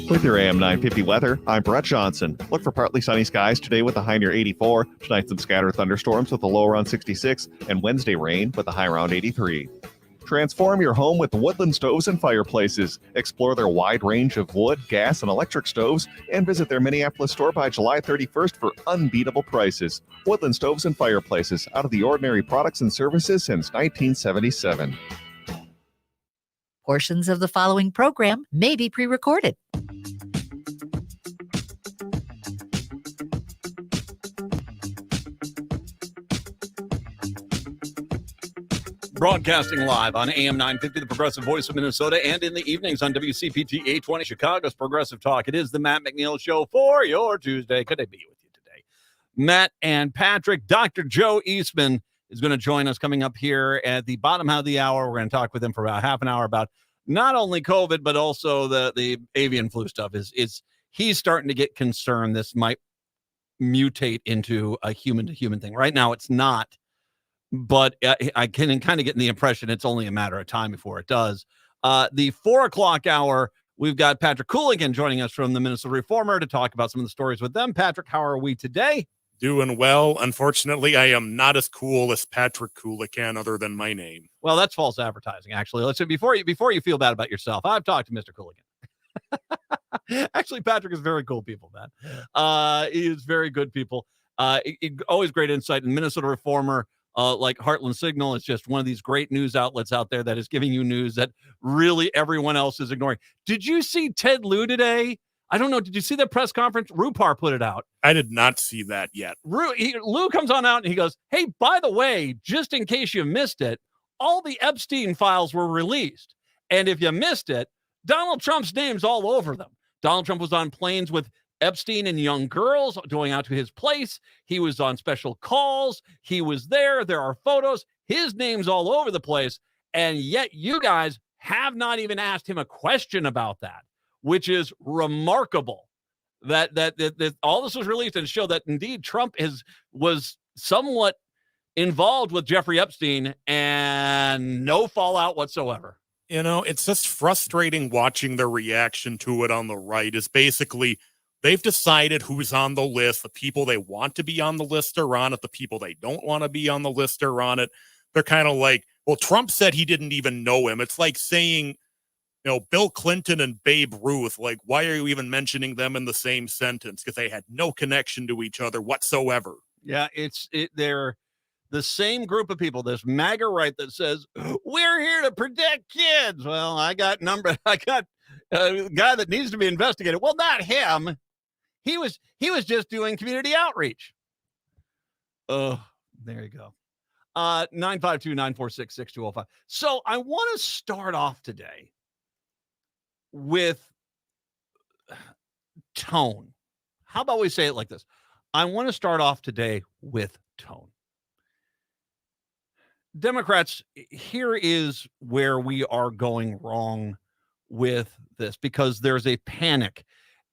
With your AM 950 weather, I'm Brett Johnson. Look for partly sunny skies today with a high near 84. Tonight, some scattered thunderstorms with a low around 66. And Wednesday, rain with a high around 83. Transform your home with Woodland Stoves and Fireplaces. Explore their wide range of wood, gas, and electric stoves, and visit their Minneapolis store by July 31st for unbeatable prices. Woodland Stoves and Fireplaces, out of the ordinary products and services since 1977. Portions of the following program may be pre-recorded. Broadcasting live on AM 950, the Progressive Voice of Minnesota, and in the evenings on WCPT 820, Chicago's Progressive Talk. It is the Matt McNeil Show for your Tuesday. Could I be with you today? Matt and Patrick. Dr. Joe Eastman is going to join us coming up here at the bottom half of the hour. We're going to talk with him for about half an hour about not only COVID, but also the avian flu stuff. He's starting to get concerned this might mutate into a human-to-human thing. Right now, it's not. But I can kind of get the impression it's only a matter of time before it does. The 4 o'clock hour, we've got Patrick Cooligan joining us from the Minnesota Reformer to talk about some of the stories with them. Patrick, how are we today? Doing well. Unfortunately, I am not as cool as Patrick Cooligan, other than my name. Well, that's false advertising, actually. Let's say before you feel bad about yourself, I've talked to Mr. Cooligan. Actually, Patrick is very cool people, man. He is very good people. Always great insight. In Minnesota Reformer, like Heartland Signal, is just one of these great news outlets out there that is giving you news that really everyone else is ignoring. Did you see Ted Lieu today? I don't know. Did you see that press conference? Rupar put it out. I did not see that yet. Lieu comes on out and he goes, hey, by the way, just in case you missed it, all the Epstein files were released. And if you missed it, Donald Trump's name's all over them. Donald Trump was on planes with Epstein and young girls going out to his place. He was on special calls. He was there. There are photos. His name's all over the place. And yet you guys have not even asked him a question about that, which is remarkable that all this was released and show that indeed Trump was somewhat involved with Jeffrey Epstein and no fallout whatsoever. You know, it's just frustrating watching the reaction to it on the right. Is basically they've decided who's on the list. The people they want to be on the list are on it. The people they don't want to be on the list are on it. They're kind of like, well, Trump said he didn't even know him. It's like saying, you know, Bill Clinton and Babe Ruth, like, why are you even mentioning them in the same sentence? Because they had no connection to each other whatsoever. Yeah, they're the same group of people, this MAGA right that says, we're here to protect kids. Well, I got a guy that needs to be investigated. Well, not him. He was just doing community outreach. Oh, there you go. 952-946-6205. So I want to start off today with tone. How about we say it like this? I want to start off today with tone. Democrats, here is where we are going wrong with this, because there's a panic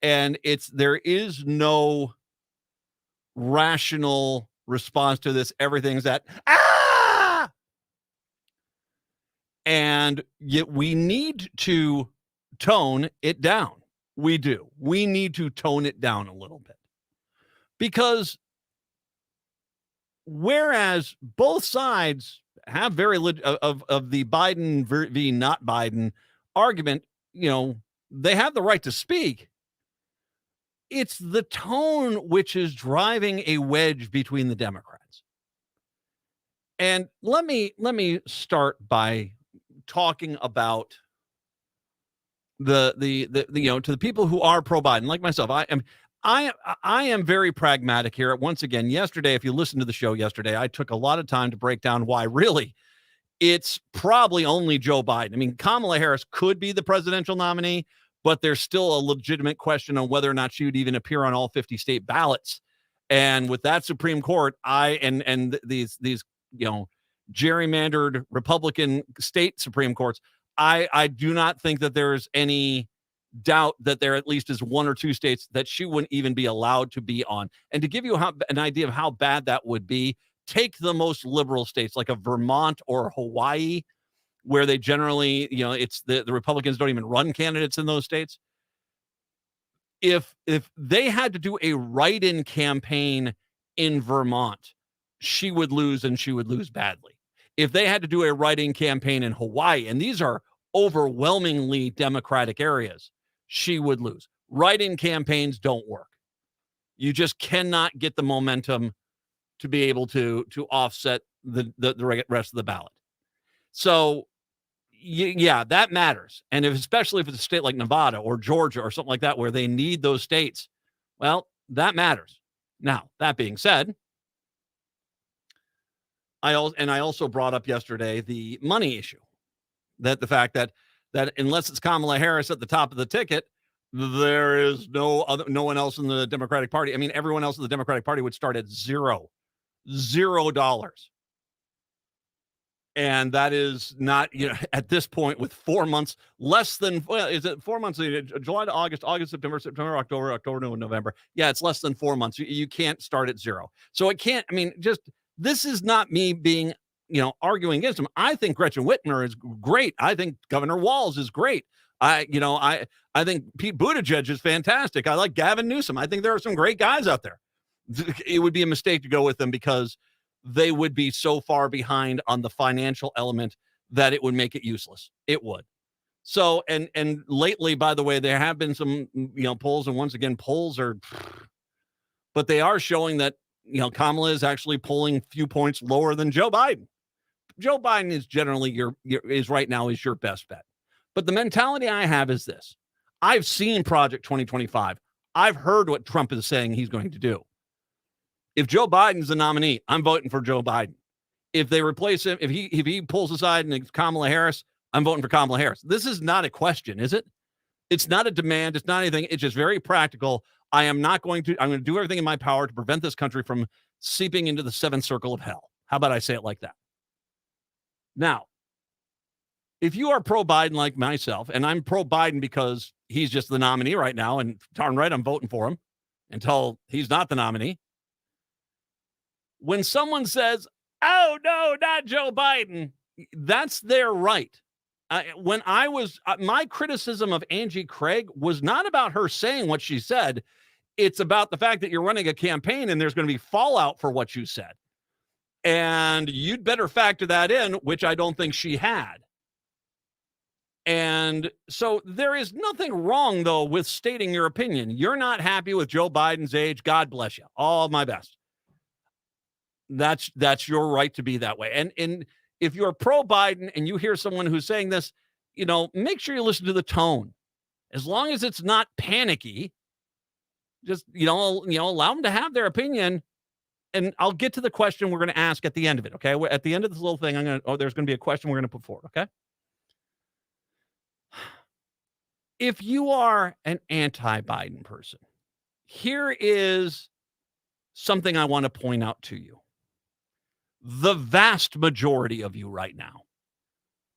and there is no rational response to this. Everything's that, and yet we need to tone it down. We do. We need to tone it down a little bit, because whereas both sides have very of the Biden v. not Biden argument, you know, they have the right to speak. It's the tone which is driving a wedge between the Democrats. And let me start by talking about the you know, to the people who are pro-Biden, like myself. I am very pragmatic here. Once again, yesterday, if you listened to the show yesterday, I took a lot of time to break down why really it's probably only Joe Biden. I mean, Kamala Harris could be the presidential nominee, but there's still a legitimate question on whether or not she would even appear on all 50 state ballots. And with that Supreme Court, and these you know, gerrymandered Republican state Supreme Courts, I do not think that there's any doubt that there at least is one or two states that she wouldn't even be allowed to be on. And to give you an idea of how bad that would be, take the most liberal states like a Vermont or Hawaii, where they generally, you know, it's the Republicans don't even run candidates in those states. if they had to do a write-in campaign in Vermont, she would lose, and she would lose badly. If they had to do a write-in campaign in Hawaii, and these are overwhelmingly Democratic areas, she would lose. Write-in campaigns don't work. You just cannot get the momentum to be able to offset the rest of the ballot. So, yeah, that matters. And especially if it's a state like Nevada or Georgia or something like that, where they need those states, well, that matters. Now, that being said, I also brought up yesterday the money issue, that the fact that unless it's Kamala Harris at the top of the ticket, there is no one else in the Democratic Party. I mean, everyone else in the Democratic Party would start at $0. And that is not, at this point, with 4 months, less than, well, is it 4 months? July to August, September, October to November. Yeah, it's less than 4 months. You can't start at 0. So it can't, this is not me being, arguing against him. I think Gretchen Whitmer is great. I think Governor Walz is great. I think Pete Buttigieg is fantastic. I like Gavin Newsom. I think there are some great guys out there. It would be a mistake to go with them because they would be so far behind on the financial element that it would make it useless. It would. So, and lately, by the way, there have been some, polls, and once again, polls are, but they are showing that, Kamala is actually polling a few points lower than Joe Biden. Joe Biden is generally is right now your best bet. But the mentality I have is this. I've seen Project 2025. I've heard what Trump is saying he's going to do. If Joe Biden's the nominee, I'm voting for Joe Biden. If they replace him, if he pulls aside and it's Kamala Harris, I'm voting for Kamala Harris. This is not a question, is it? It's not a demand. It's not anything. It's just very practical. I'm going to do everything in my power to prevent this country from seeping into the seventh circle of hell. How about I say it like that? Now, if you are pro-Biden like myself, and I'm pro-Biden because he's just the nominee right now, and darn right, I'm voting for him until he's not the nominee. When someone says, oh, no, not Joe Biden, that's their right. When I was, my criticism of Angie Craig was not about her saying what she said. It's about the fact that you're running a campaign and there's going to be fallout for what you said. And you'd better factor that in, which I don't think she had. And so there is nothing wrong, though, with stating your opinion. You're not happy with Joe Biden's age. God bless you. All my best. That's your right to be that way. And if you're pro-Biden and you hear someone who's saying this, make sure you listen to the tone. As long as it's not panicky, just, allow them to have their opinion. And I'll get to the question we're going to ask at the end of it, okay? At the end of this little thing, there's going to be a question we're going to put forward, okay? If you are an anti-Biden person, here is something I want to point out to you. The vast majority of you right now,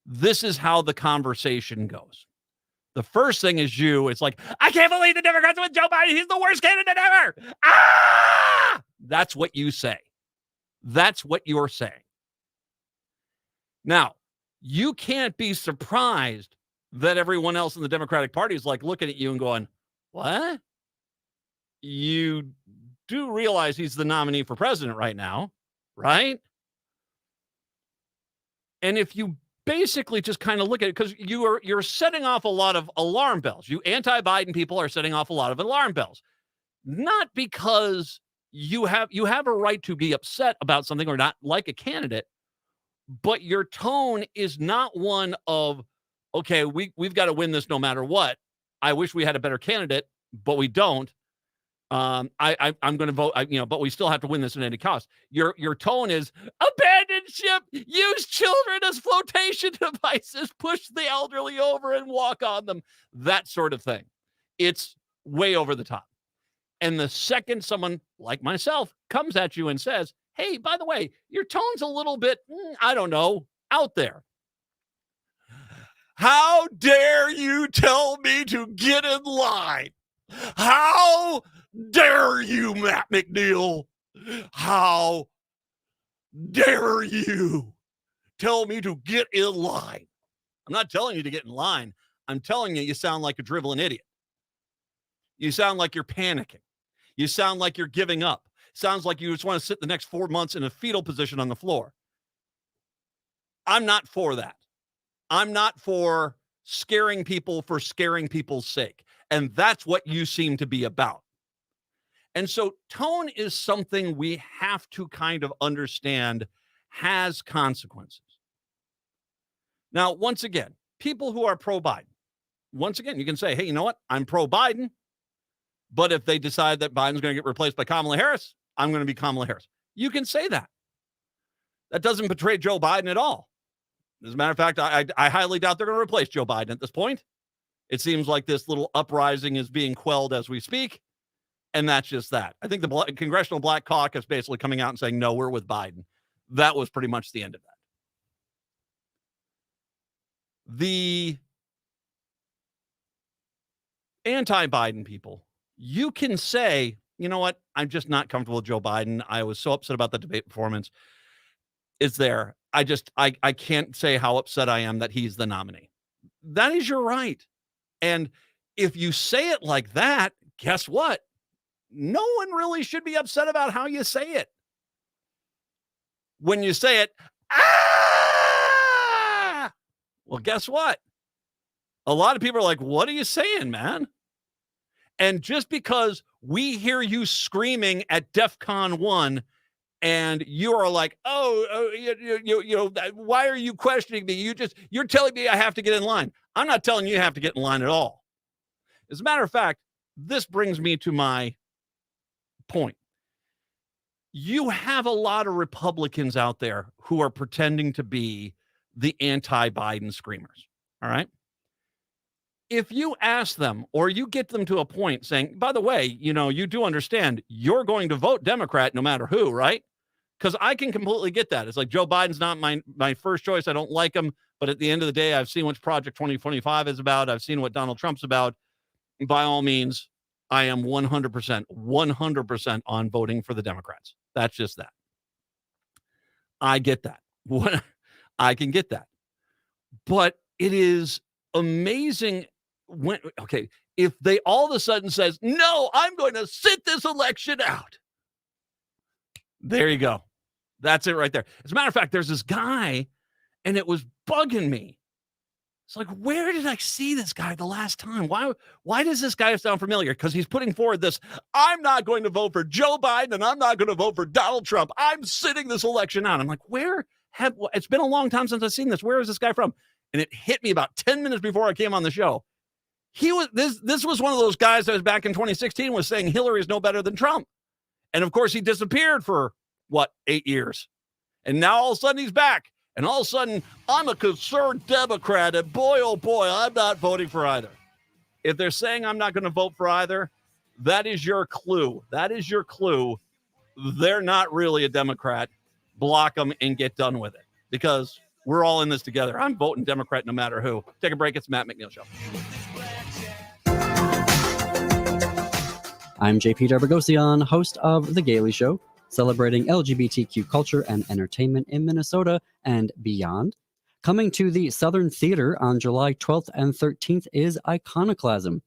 this is how the conversation goes. The first thing is it's like, I can't believe the Democrats with Joe Biden. He's the worst candidate ever. Ah! That's what you say. That's what you're saying. Now, you can't be surprised that everyone else in the Democratic Party is like looking at you and going, what? You do realize he's the nominee for president right now, right? And if you basically just kind of look at it, because you're setting off a lot of alarm bells. You anti-Biden people are setting off a lot of alarm bells. Not because you have a right to be upset about something or not like a candidate, but your tone is not one of, okay, we've got to win this no matter what. I wish we had a better candidate, but we don't. I'm going to vote, but we still have to win this at any cost. Your tone is abandon ship, use children as flotation devices, push the elderly over and walk on them, that sort of thing. It's way over the top. And the second someone like myself comes at you and says, hey, by the way, your tone's a little bit, I don't know, out there. How dare you tell me to get in line? How dare you, Matt McNeil? How dare you tell me to get in line? I'm not telling you to get in line. I'm telling you, you sound like a driveling idiot. You sound like you're panicking. You sound like you're giving up. Sounds like you just want to sit the next 4 months in a fetal position on the floor. I'm not for that. I'm not for scaring people for scaring people's sake. And that's what you seem to be about. And so tone is something we have to kind of understand has consequences. Now, once again, people who are pro-Biden, once again, you can say, hey, you know what? I'm pro-Biden. But if they decide that Biden's going to get replaced by Kamala Harris, I'm going to be Kamala Harris. You can say that. That doesn't betray Joe Biden at all. As a matter of fact, I highly doubt they're going to replace Joe Biden at this point. It seems like this little uprising is being quelled as we speak. And that's just that. I think the Congressional Black Caucus basically coming out and saying, no, we're with Biden. That was pretty much the end of that. The anti-Biden people, you can say, you know what? I'm just not comfortable with Joe Biden. I was so upset about the debate performance. It's there. I can't say how upset I am that he's the nominee. That is your right. And if you say it like that, guess what? No one really should be upset about how you say it. When you say it, well, guess what? A lot of people are like, what are you saying, man? And just because we hear you screaming at DEFCON 1 and you are like, why are you questioning me? You're telling me I have to get in line. I'm not telling you have to get in line at all. As a matter of fact, this brings me to my point. You have a lot of Republicans out there who are pretending to be the anti-Biden screamers. All right. If you ask them or you get them to a point saying, by the way, you do understand you're going to vote Democrat no matter who, right? Because I can completely get that. It's like Joe Biden's not my first choice. I don't like him. But at the end of the day, I've seen what Project 2025 is about. I've seen what Donald Trump's about. By all means, I am 100% on voting for the Democrats. That's just that. I get that. I can get that. But it is amazing if they all of a sudden says, no, I'm going to sit this election out. There you go. That's it right there. As a matter of fact, there's this guy, and it was bugging me. It's like, where did I see this guy the last time? Why does this guy sound familiar? Because he's putting forward this, I'm not going to vote for Joe Biden, and I'm not going to vote for Donald Trump. I'm sitting this election out. I'm like, it's been a long time since I've seen this. Where is this guy from? And it hit me about 10 minutes before I came on the show. This was one of those guys that was back in 2016 was saying Hillary is no better than Trump. And of course he disappeared for 8 years. And now all of a sudden he's back. And all of a sudden I'm a concerned Democrat. And boy, oh boy, I'm not voting for either. If they're saying I'm not going to vote for either, that is your clue. That is your clue. They're not really a Democrat. Block them and get done with it. Because we're all in this together. I'm voting Democrat no matter who. Take a break. It's Matt McNeil Show. I'm JP Darbogosian, host of The Gaily Show, celebrating LGBTQ culture and entertainment in Minnesota and beyond. Coming to the Southern Theater on July 12th and 13th is Iconoclasm.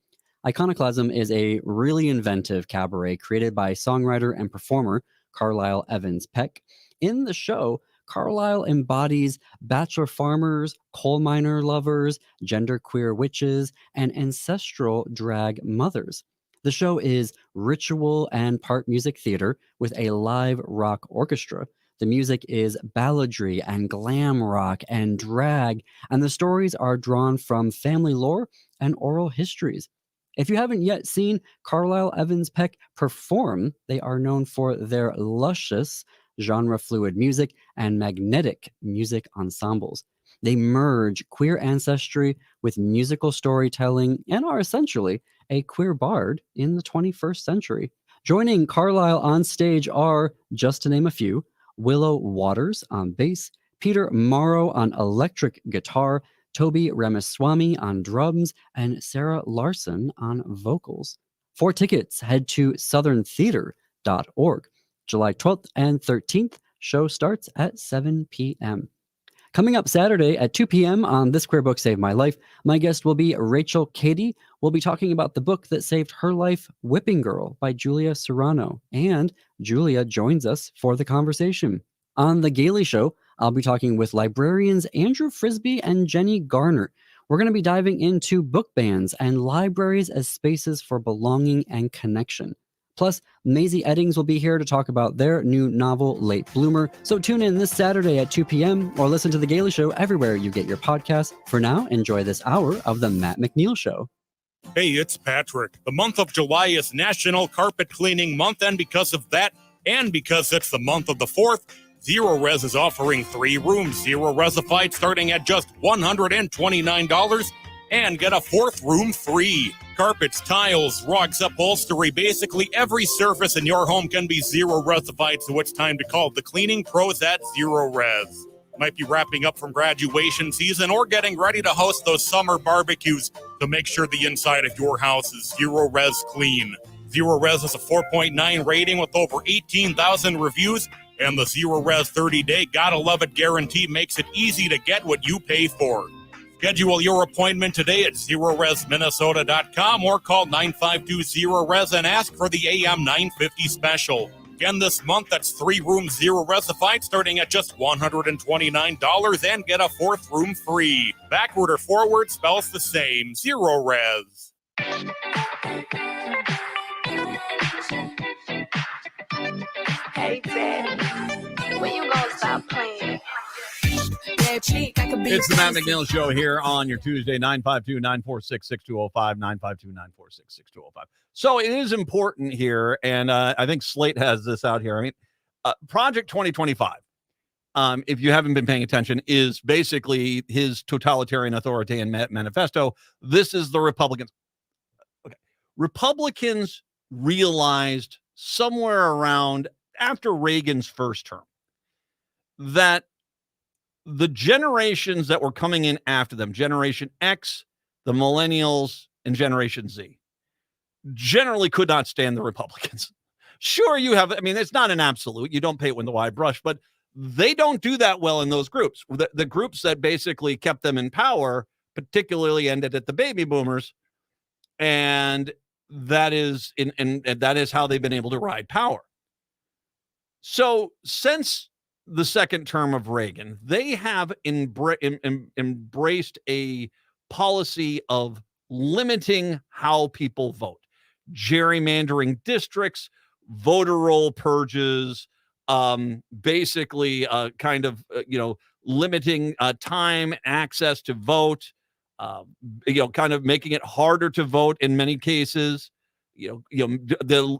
Iconoclasm is a really inventive cabaret created by songwriter and performer Carlisle Evans Peck. In the show, Carlisle embodies bachelor farmers, coal miner lovers, genderqueer witches, and ancestral drag mothers. The show is ritual and part music theater with a live rock orchestra. The music is balladry and glam rock and drag, and the stories are drawn from family lore and oral histories. If you haven't yet seen Carlisle Evans Peck perform, they are known for their luscious, genre-fluid music and magnetic music ensembles. They merge queer ancestry with musical storytelling and are essentially a queer bard in the 21st century. Joining Carlisle on stage are, just to name a few, Willow Waters on bass, Peter Morrow on electric guitar, Toby Ramaswamy on drums, and Sarah Larson on vocals. For tickets, head to southerntheater.org. July 12th and 13th, show starts at 7 p.m. Coming up Saturday at 2 p.m. on This Queer Book Saved My Life, my guest will be Rachel Cady. We'll be talking about the book that saved her life, Whipping Girl by Julia Serrano. And Julia joins us for the conversation. On The Gailey Show, I'll be talking with librarians Andrew Frisby and Jenny Garner. We're going to be diving into book bans and libraries as spaces for belonging and connection. Plus, Maisie Eddings will be here to talk about their new novel, Late Bloomer. So tune in this Saturday at 2 p.m. or listen to The Gailey Show everywhere you get your podcasts. For now, enjoy this hour of The Matt McNeil Show. Hey, it's Patrick. The month of July is National Carpet Cleaning Month, and because of that, and because it's the month of the 4th, Zero Res is offering 3 rooms, Zero Resified, starting at just $129, and get a 4th room free. Carpets, tiles, rugs, upholstery, basically every surface in your home can be Zero Resified, so it's time to call the cleaning pros at Zero Res. Might be wrapping up from graduation season or getting ready to host those summer barbecues, so make sure the inside of your house is Zero Res clean. Zero Res has a 4.9 rating with over 18,000 reviews, and the Zero Res 30-day Gotta Love It guarantee makes it easy to get what you pay for. Schedule your appointment today at ZeroResMinnesota.com or call 952-ZERO-RES and ask for the AM 950 special. Again, this month, that's 3 rooms Zero Resified starting at just $129 and get a 4th room free. Backward or forward spells the same. Zero Res. Hey, Daddy, when you gonna stop playing? It's the Matt McNeil Show here on your Tuesday, 952-946-6205, 952-946-6205. So it is important here, and I think Slate has this out here. I mean, Project 2025, if you haven't been paying attention, is basically his totalitarian authoritarian manifesto. This is the Republicans. Okay. Republicans realized somewhere around after Reagan's first term that the generations that were coming in after them, Generation X, the Millennials, and Generation Z, generally could not stand the Republicans. Sure, you have, I mean, it's not an absolute. You don't paint with the wide brush, but they don't do that well in those groups. The groups that basically kept them in power particularly ended at the baby boomers, and that is and that is how they've been able to ride power. So since the second term of Reagan, they have embraced a policy of limiting how people vote, gerrymandering districts, voter roll purges, basically limiting time, access to vote, kind of making it harder to vote in many cases,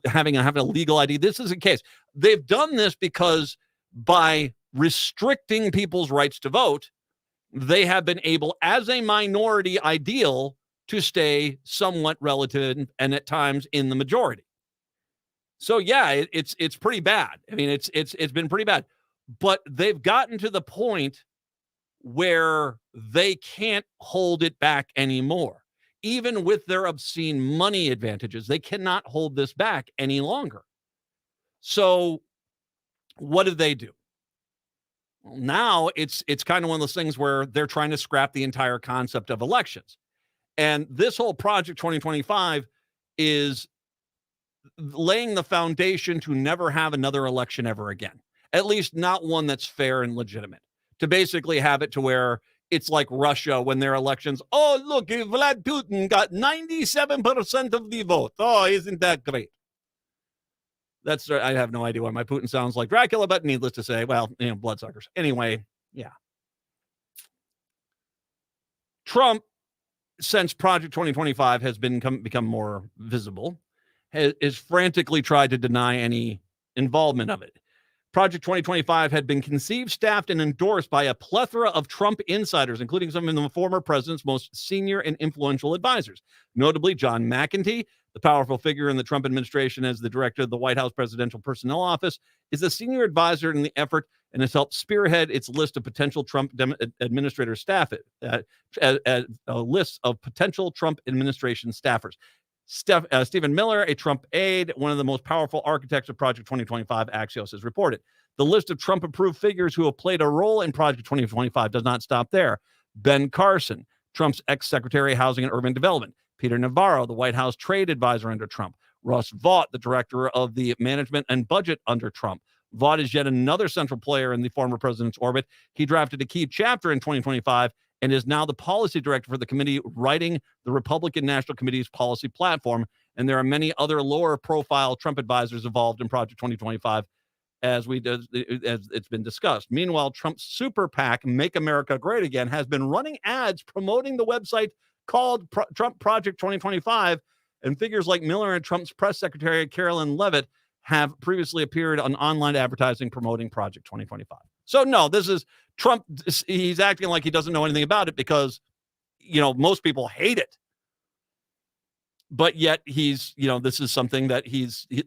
having a legal ID. This is a case. They've done this because by restricting people's rights to vote, they have been able, as a minority ideal, to stay somewhat relative and at times in the majority. So yeah, it's pretty bad. I mean, it's been pretty bad, but they've gotten to the point where they can't hold it back anymore. Even with their obscene money advantages, they cannot hold this back any longer. So what do? Well, now it's kind of one of those things where they're trying to scrap the entire concept of elections. And this whole Project 2025 is laying the foundation to never have another election ever again, at least not one that's fair and legitimate, to basically have it to where it's like Russia when their elections. Oh, look, Vlad Putin got 97% of the vote. Oh, isn't that great? I have no idea why my Putin sounds like Dracula, but needless to say, well, bloodsuckers. Anyway, yeah. Trump, since Project 2025 has become more visible, has frantically tried to deny any involvement of it. Project 2025 had been conceived, staffed, and endorsed by a plethora of Trump insiders, including some of the former president's most senior and influential advisors, notably John McEntee, the powerful figure in the Trump administration as the director of the White House Presidential Personnel Office, is a senior advisor in the effort and has helped spearhead its list of potential Trump administrator staff, a list of potential Trump administration staffers. Stephen Miller, a Trump aide, one of the most powerful architects of Project 2025, Axios has reported. The list of Trump-approved figures who have played a role in Project 2025 does not stop there. Ben Carson, Trump's ex-secretary of Housing and Urban Development. Peter Navarro, the White House trade advisor under Trump. Russ Vought, the director of the management and budget under Trump. Vought is yet another central player in the former president's orbit. He drafted a key chapter in 2025 and is now the policy director for the committee writing the Republican National Committee's policy platform. And there are many other lower-profile Trump advisors involved in Project 2025, as it's been discussed. Meanwhile, Trump's super PAC, Make America Great Again, has been running ads promoting the website called Trump Project 2025, and figures like Miller and Trump's press secretary, Carolyn Levitt, have previously appeared on online advertising promoting Project 2025. So, no, this is Trump. He's acting like he doesn't know anything about it because, most people hate it. But yet this is something that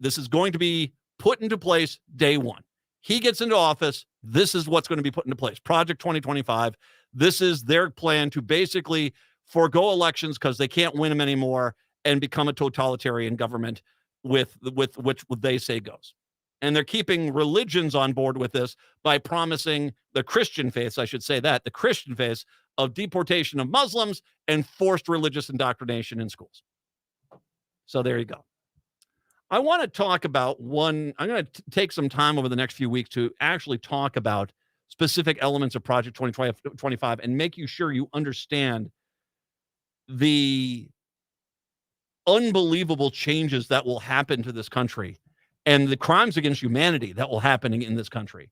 this is going to be put into place day one. He gets into office. This is what's going to be put into place. Project 2025. This is their plan to basically forego elections because they can't win them anymore and become a totalitarian government with which they say goes. And they're keeping religions on board with this by promising the Christian faiths, I should say that, the Christian faiths of deportation of Muslims and forced religious indoctrination in schools. So there you go. I want to talk about I'm going to take some time over the next few weeks to actually talk about specific elements of Project 2025 and make you sure you understand the unbelievable changes that will happen to this country and the crimes against humanity that will happen in this country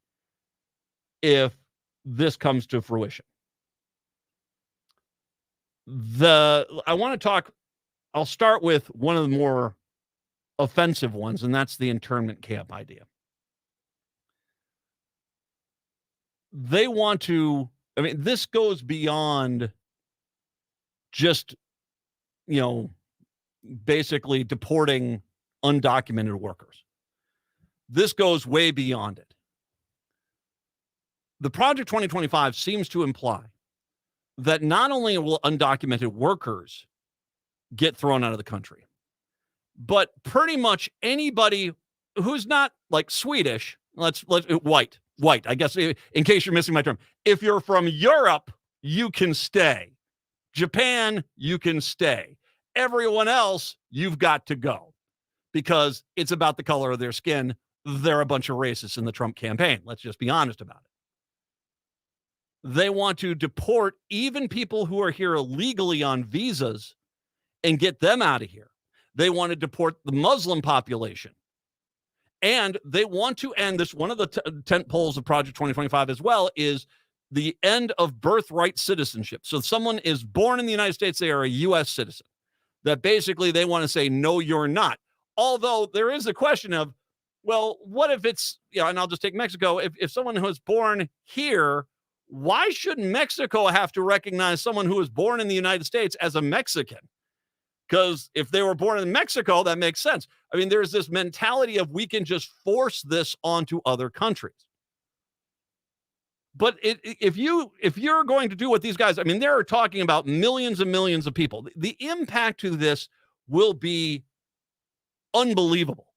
if this comes to fruition. I'll start with one of the more offensive ones, and that's the internment camp idea. They want to, this goes beyond just, basically deporting undocumented workers. This goes way beyond it. The Project 2025 seems to imply that not only will undocumented workers get thrown out of the country, but pretty much anybody who's not like Swedish, white, I guess, in case you're missing my term. If you're from Europe, you can stay. Japan, you can stay. Everyone else, you've got to go because it's about the color of their skin. They're a bunch of racists in the Trump campaign. Let's just be honest about it. They want to deport even people who are here illegally on visas and get them out of here. They want to deport the Muslim population. And they want to end this. One of the tent poles of Project 2025 as well is the end of birthright citizenship. So if someone is born in the United States, they are a U.S. citizen. That basically they want to say, no, you're not. Although there is a question of, well, what if it's, and I'll just take Mexico. If someone who was born here, why shouldn't Mexico have to recognize someone who was born in the United States as a Mexican? Because if they were born in Mexico, that makes sense. There's this mentality of we can just force this onto other countries. But if you're going to do what these guys, they're talking about millions and millions of people. The impact to this will be unbelievable.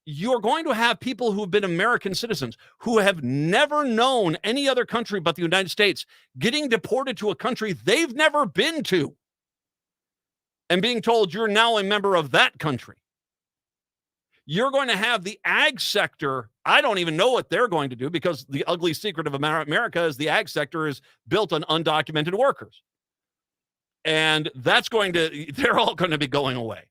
You're going to have people who have been American citizens who have never known any other country but the United States getting deported to a country they've never been to and being told you're now a member of that country. You're going to have the ag sector. I don't even know what they're going to do because the ugly secret of America is the ag sector is built on undocumented workers. And they're all going to be going away.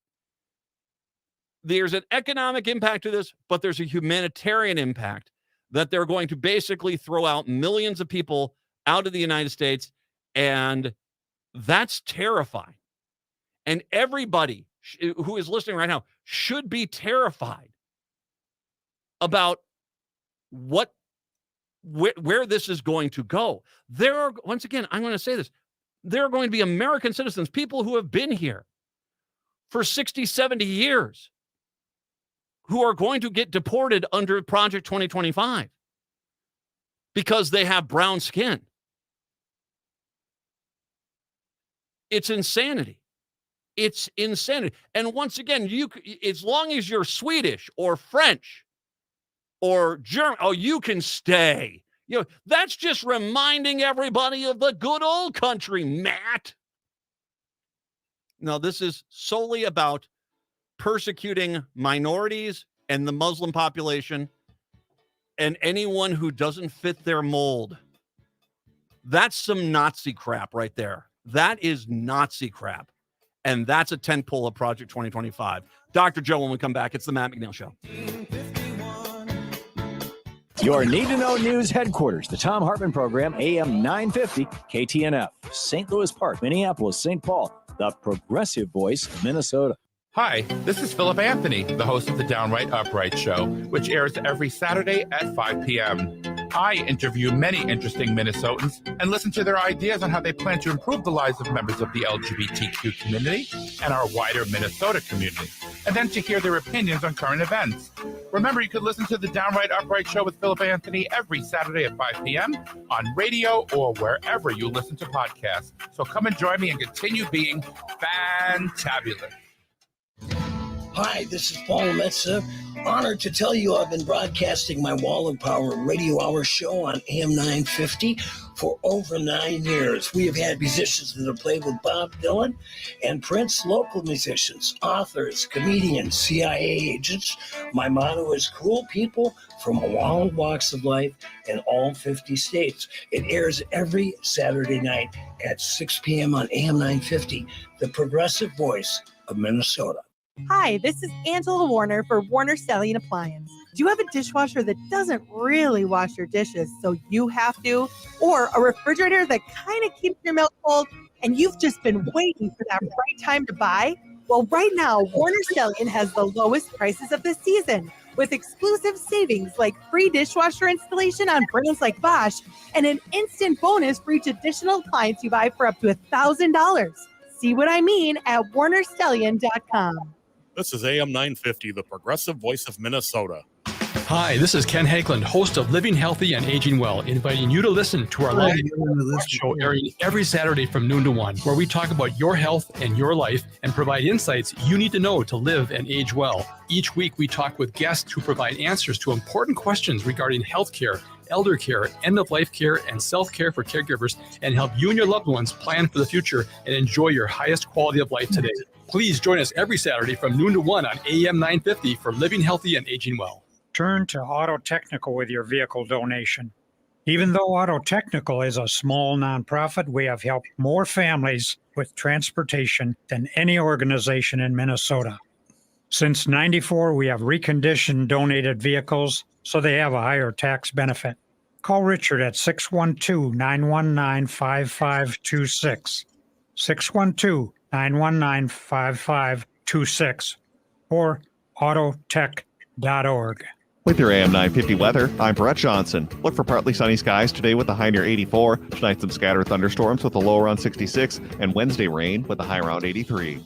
There's an economic impact to this, but there's a humanitarian impact that they're going to basically throw out millions of people out of the United States. And that's terrifying. And everybody who is listening right now should be terrified about where this is going to go. Once again, I'm going to say this. There are going to be American citizens, people who have been here for 60, 70 years, who are going to get deported under Project 2025 because they have brown skin. It's insanity. It's insanity. And once again, as long as you're Swedish or French or German, you can stay. That's just reminding everybody of the good old country, Matt. No, this is solely about persecuting minorities and the Muslim population and anyone who doesn't fit their mold. That's some Nazi crap right there. That is Nazi crap. And that's a tentpole of Project 2025. Dr. Joe, when we come back, it's the Matt McNeil Show. Your Need to Know News headquarters, the Tom Hartman Program, AM 950, KTNF, St. Louis Park, Minneapolis, St. Paul, the progressive voice of Minnesota. Hi, this is Philip Anthony, the host of the Downright Upright Show, which airs every Saturday at 5 p.m. I interview many interesting Minnesotans and listen to their ideas on how they plan to improve the lives of members of the LGBTQ community and our wider Minnesota community, and then to hear their opinions on current events. Remember, you can listen to the Downright Upright Show with Philip Anthony every Saturday at 5 p.m. on radio or wherever you listen to podcasts. So come and join me and continue being fantabulous. Hi, this is Paul Metza. Honored to tell you I've been broadcasting my Wall of Power radio hour show on AM 950 for over 9 years. We have had musicians that have played with Bob Dylan and Prince, local musicians, authors, comedians, CIA agents. My motto is cool people from all walks of life in all 50 states. It airs every Saturday night at 6 p.m. on AM 950, the progressive voice of Minnesota. Hi, this is Angela Warner for Warner Stellian Appliance. Do you have a dishwasher that doesn't really wash your dishes, so you have to? Or a refrigerator that kind of keeps your milk cold and you've just been waiting for that right time to buy? Well, right now, Warner Stellian has the lowest prices of the season with exclusive savings like free dishwasher installation on brands like Bosch and an instant bonus for each additional appliance you buy for up to $1,000. See what I mean at warnerstellian.com. This is AM 950, the progressive voice of Minnesota. Hi, this is Ken Hageland, host of Living Healthy and Aging Well, inviting you to listen to our live show airing every Saturday from noon to 1, where we talk about your health and your life and provide insights you need to know to live and age well. Each week, we talk with guests who provide answers to important questions regarding healthcare, elder care, end-of-life care, and self-care for caregivers, and help you and your loved ones plan for the future and enjoy your highest quality of life today. Please join us every Saturday from noon to 1 on AM 950 for Living Healthy and Aging Well. Turn to Auto Technical with your vehicle donation. Even though Auto Technical is a small nonprofit, we have helped more families with transportation than any organization in Minnesota. Since '94, we have reconditioned donated vehicles so they have a higher tax benefit. Call Richard at 612-919-5526, 612-919-5526, or autotech.org. With your AM 950 weather, I'm Brett Johnson. Look for partly sunny skies today with a high near 84. Tonight, some scattered thunderstorms with a low around 66. And Wednesday, rain with a high around 83.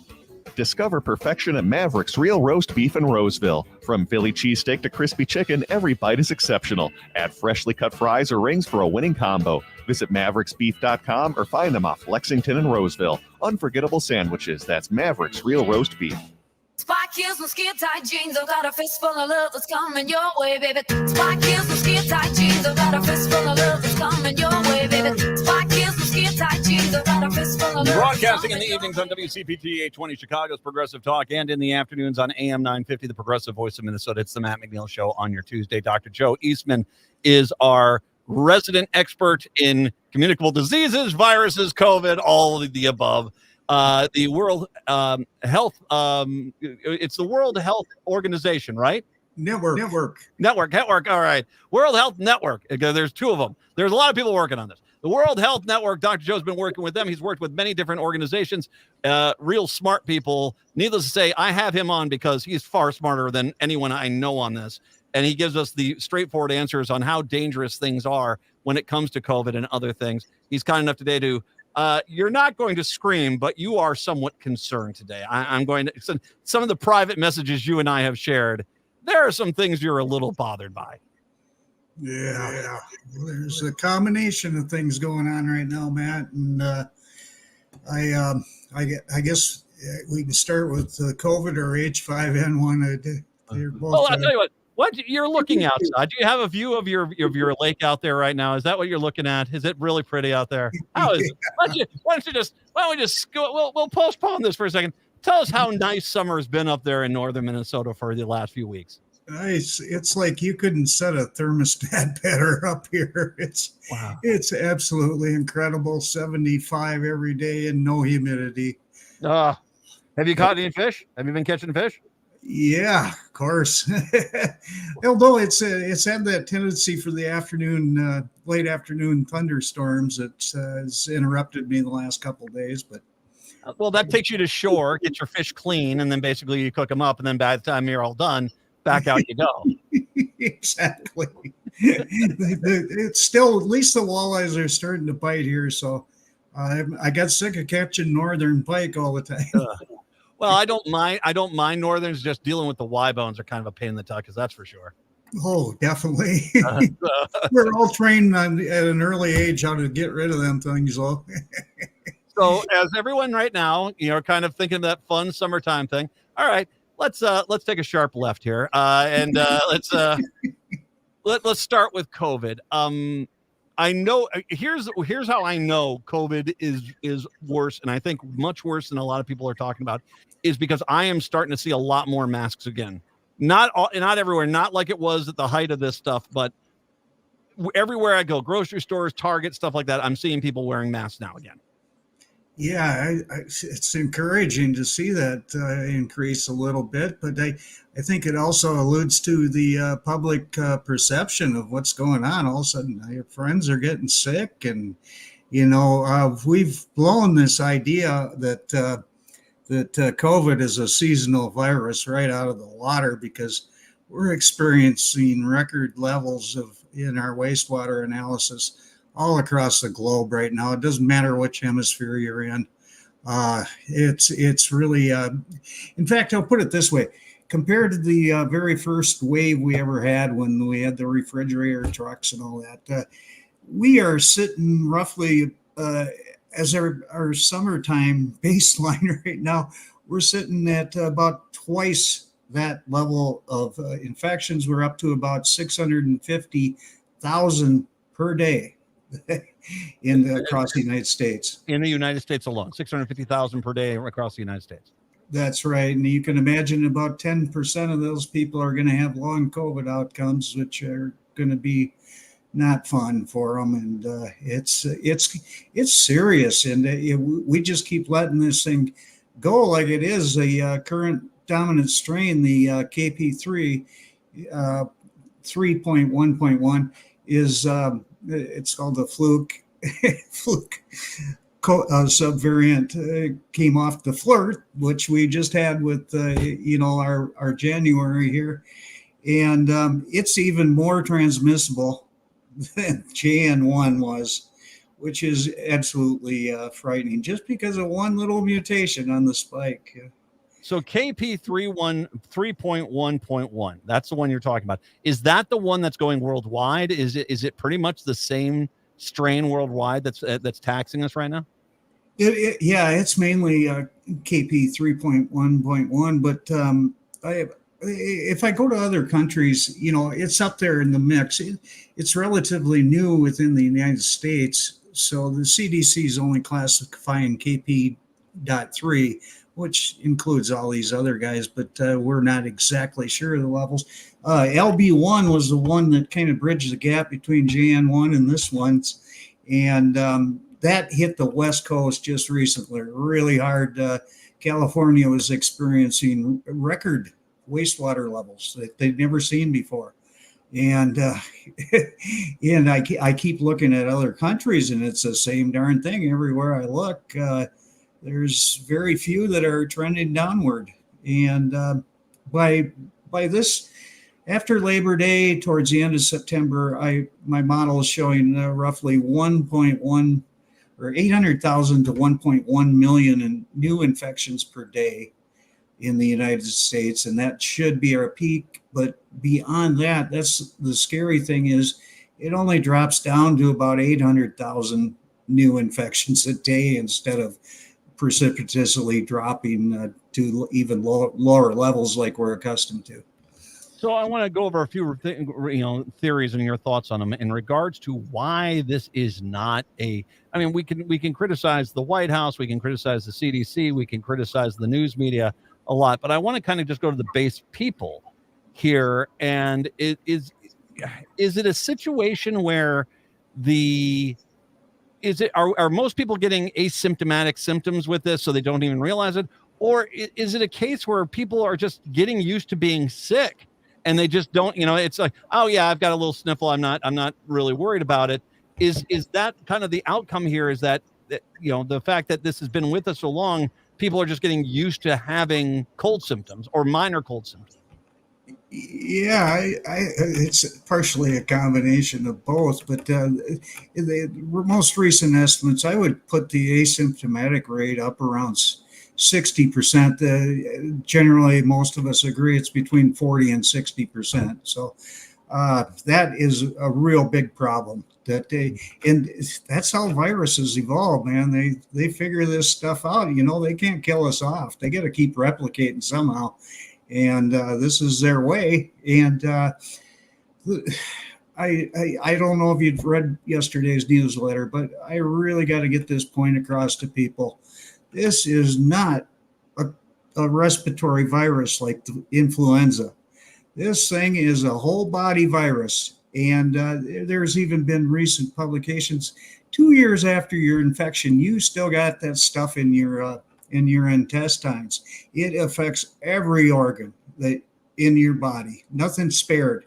Discover perfection at Maverick's Real Roast Beef in Roseville. From Philly cheesesteak to crispy chicken, every bite is exceptional. Add freshly cut fries or rings for a winning combo. Visit mavericksbeef.com or find them off Lexington and Roseville. Unforgettable sandwiches. That's Maverick's Real Roast Beef. Spike heels and skin tight jeans. I've got a fistful of love that's coming your way, baby. Spike heels and skin tight jeans. I've got a fistful of love that's coming your way, baby. Spike heels and skin tight jeans. I've got a fistful of love. Broadcasting in the evenings on WCPT 820 Chicago's Progressive Talk, and in the afternoons on AM 950, the Progressive Voice of Minnesota. It's the Matt McNeil Show on your Tuesday. Dr. Joe Eastman is our resident expert in communicable diseases, viruses, COVID, all of the above. The World Health, it's the World Health Organization, right? Network. All right. World Health Network. There's two of them. There's a lot of people working on this. The World Health Network, Dr. Joe's been working with them. He's worked with many different organizations, real smart people. Needless to say, I have him on because he's far smarter than anyone I know on this. And he gives us the straightforward answers on how dangerous things are when it comes to COVID and other things. He's kind enough today to you're not going to scream, but you are somewhat concerned today. I'm going to some of the private messages you and I have shared. There are some things you're a little bothered by. Yeah. There's a combination of things going on right now, Matt, and I guess We can start with COVID or H5N1. They're both, Oh, I'll tell you what you're looking outside. Do you have a view of your lake out there right now? Is that what you're looking at? Is it really pretty out there? How is it? Why don't we just go? We'll postpone this for a second. Tell us how nice summer has been up there in northern Minnesota for the last few weeks. It's like you couldn't set a thermostat better up here. It's absolutely incredible. 75 every day and no humidity. Have you caught any fish? Have you been catching fish? Yeah, of course. Although it's had that tendency for the afternoon, late afternoon thunderstorms that has interrupted me the last couple of days. But well, that takes you to shore, get your fish clean, and then basically you cook them up, and then by the time you're all done, back out you go. Exactly. It's still, at least the walleyes are starting to bite here. So I got sick of catching northern pike all the time. Well, I don't mind northerns. Just dealing with the Y bones are kind of a pain in the tuck, that's for sure. Oh, definitely. We're all trained at an early age how to get rid of them things, though. So, as everyone right now, kind of thinking of that fun summertime thing. All right, let's take a sharp left here, and let's start with COVID. I know here's how I know COVID is worse, and I think much worse than a lot of people are talking about, is because I am starting to see a lot more masks again. Not everywhere, not like it was at the height of this stuff, but everywhere I go, grocery stores, Target, stuff like that, I'm seeing people wearing masks now again. Yeah, it's encouraging to see that increase a little bit, but I think it also alludes to the public perception of what's going on. All of a sudden, your friends are getting sick, and we've blown this idea that COVID is a seasonal virus right out of the water, because we're experiencing record levels in our wastewater analysis all across the globe right now. It doesn't matter which hemisphere you're in. It's really, in fact, I'll put it this way. Compared to the very first wave we ever had when we had the refrigerator trucks and all that, we are sitting roughly, as our summertime baseline right now, we're sitting at about twice that level of infections. We're up to about 650,000 per day. Across the United States. In the United States alone, 650,000 per day across the United States. That's right. And you can imagine about 10% of those people are going to have long COVID outcomes, which are going to be not fun for them. And it's serious. And we just keep letting this thing go like it is. The current dominant strain, the KP3 3.1.1 is it's called the fluke subvariant. Came off the flirt, which we just had with our January here, and it's even more transmissible than JN1 was, which is absolutely frightening, just because of one little mutation on the spike. So KP 3.1.1, that's the one you're talking about. Is that the one that's going worldwide? Is it pretty much the same strain worldwide that's taxing us right now? Yeah, it's mainly KP 3.1.1, but if I go to other countries, it's up there in the mix. It's relatively new within the United States, so the CDC is only classifying KP.3, which includes all these other guys, but we're not exactly sure of the levels. LB1 was the one that kind of bridged the gap between JN1 and this one, and that hit the West Coast just recently, really hard. California was experiencing record wastewater levels that they'd never seen before. And I keep looking at other countries, and it's the same darn thing everywhere I look. There's very few that are trending downward. And by this, after Labor Day, towards the end of September, my model is showing roughly 1.1 or 800,000 to 1.1 million in new infections per day in the United States. And that should be our peak. But beyond that, that's the scary thing, is it only drops down to about 800,000 new infections a day instead of precipitously dropping to even lower levels like we're accustomed to. So I want to go over a few theories and your thoughts on them in regards to why this is not a. I mean, we can criticize the White House, we can criticize the CDC, we can criticize the news media a lot, but I want to kind of just go to the base people here. And is it a situation where are most people getting asymptomatic symptoms with this so they don't even realize it, or is it a case where people are just getting used to being sick? And they just don't, it's like, oh yeah, I've got a little sniffle. I'm not really worried about it. Is that kind of the outcome here? Is that the fact that this has been with us so long, people are just getting used to having cold symptoms or minor cold symptoms? Yeah, it's partially a combination of both, but in the most recent estimates, I would put the asymptomatic rate up around 60%. Generally, most of us agree it's between 40 and 60%. So that is a real big problem. And that's how viruses evolve, man. They figure this stuff out. They can't kill us off. They got to keep replicating somehow, and this is their way. And I don't know if you've read yesterday's newsletter, but I really got to get this point across to people. This is not a respiratory virus like the influenza. This thing is a whole body virus. And there's even been recent publications 2 years after your infection, you still got that stuff in your intestines. It affects every organ in your body, nothing spared.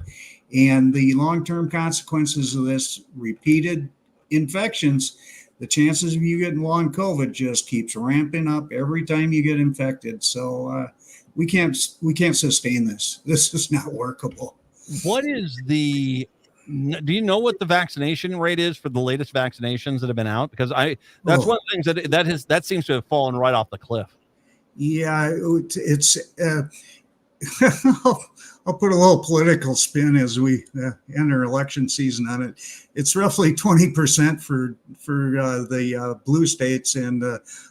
And the long-term consequences of this repeated infections, the chances of you getting long COVID just keeps ramping up every time you get infected. So we can't sustain this. This is not workable. What is do you know what the vaccination rate is for the latest vaccinations that have been out? Because that's one of the things that seems to have fallen right off the cliff. Yeah, it's I'll put a little political spin as we enter election season on it. It's roughly 20% for the blue states and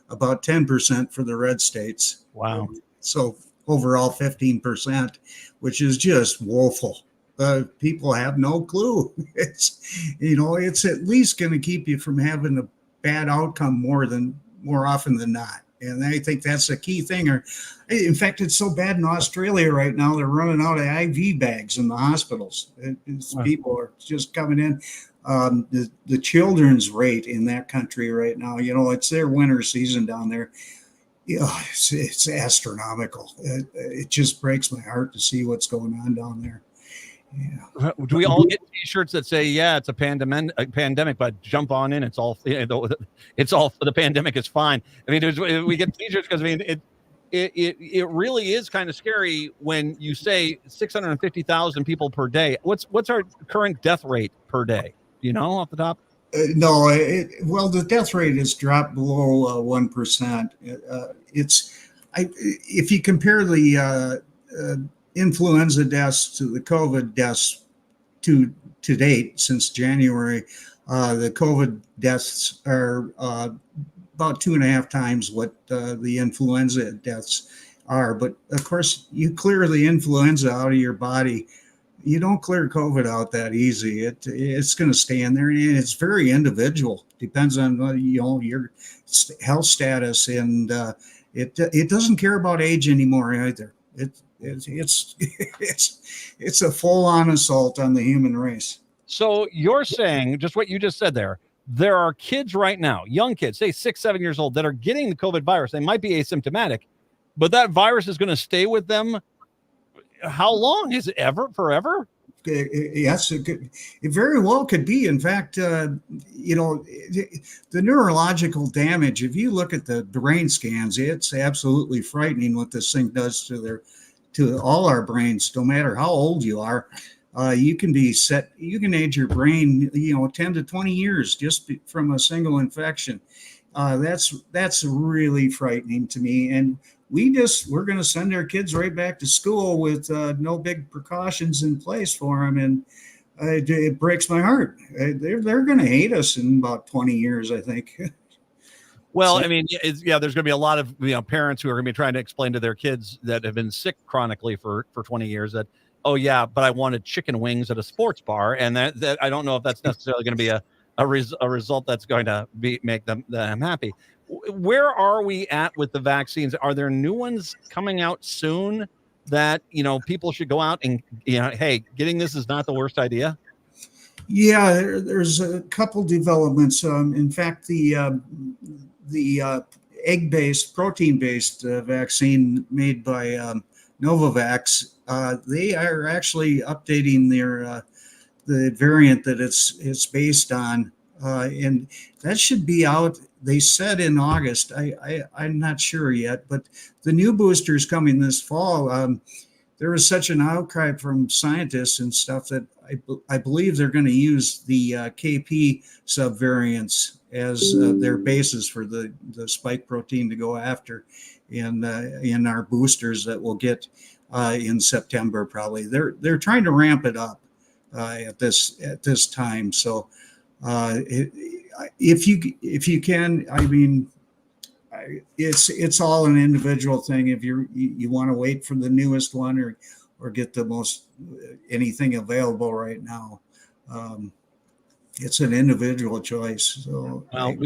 about 10% for the red states. Wow. So overall 15%, which is just woeful. People have no clue. It's at least going to keep you from having a bad outcome more often than not. And I think that's a key thing. In fact, it's so bad in Australia right now, they're running out of IV bags in the hospitals. People are just coming in. The children's rate in that country right now, it's their winter season down there. It's astronomical. It just breaks my heart to see what's going on down there. Yeah. Do we all get T-shirts that say, "Yeah, it's a pandemic, but jump on in. It's all the pandemic is fine." I mean, we get T-shirts because it really is kind of scary when you say 650,000 people per day. What's our current death rate per day? Do you know off the top? No, the death rate has dropped below 1%. If you compare the influenza deaths to the COVID deaths to date since January, the COVID deaths are about 2.5 times what the influenza deaths are. But of course, you clear the influenza out of your body, you don't clear COVID out that easy. It's going to stay in there, and it's very individual. Depends on your health status, and it doesn't care about age anymore either. It's a full-on assault on the human race. So you're saying just what you just said there. There are kids right now, young kids, say 6, 7 years old, that are getting the COVID virus. They might be asymptomatic, but that virus is going to stay with them. How long? Is it forever? Yes, it very well could be. In fact, the neurological damage, if you look at the brain scans, it's absolutely frightening what this thing does to all our brains, no matter how old you are. You can age your brain, 10 to 20 years just from a single infection. That's really frightening to me. And we're going to send our kids right back to school with no big precautions in place for them. And it breaks my heart. They're going to hate us in about 20 years, I think. Well, So- I mean, there's going to be a lot of parents who are going to be trying to explain to their kids that have been sick chronically for 20 years that, oh yeah, but I wanted chicken wings at a sports bar, and that I don't know if that's necessarily going to be a result that's going to make them happy. Where are we at with the vaccines? Are there new ones coming out soon that people should go out and hey, getting this is not the worst idea? Yeah, there's a couple developments. In fact, the egg-based, protein-based vaccine made by Novavax, they are actually updating their the variant that it's based on, and that should be out. They said in August. I'm not sure yet, but the new booster is coming this fall. There was such an outcry from scientists and stuff that I believe they're going to use the KP subvariants as their basis for the spike protein to go after in our boosters that we'll get in September. Probably they're trying to ramp it up at this time. So if you can, I mean, it's all an individual thing. If you want to wait for the newest one or get the most anything available right now, it's an individual choice. So well,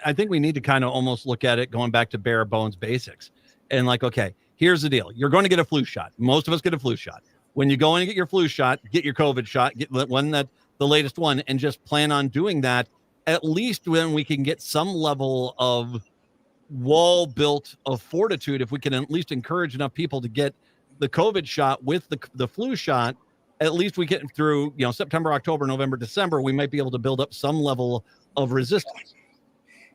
I think we need to kind of almost look at it going back to bare bones basics and okay, here's the deal. You're going to get a flu shot. Most of us get a flu shot. When you go in and get your flu shot, get your COVID shot, get the latest one, and just plan on doing that at least when we can get some level of wall built of fortitude. If we can at least encourage enough people to get the COVID shot with the flu shot, at least we get through September, October, November, December, we might be able to build up some level of resistance.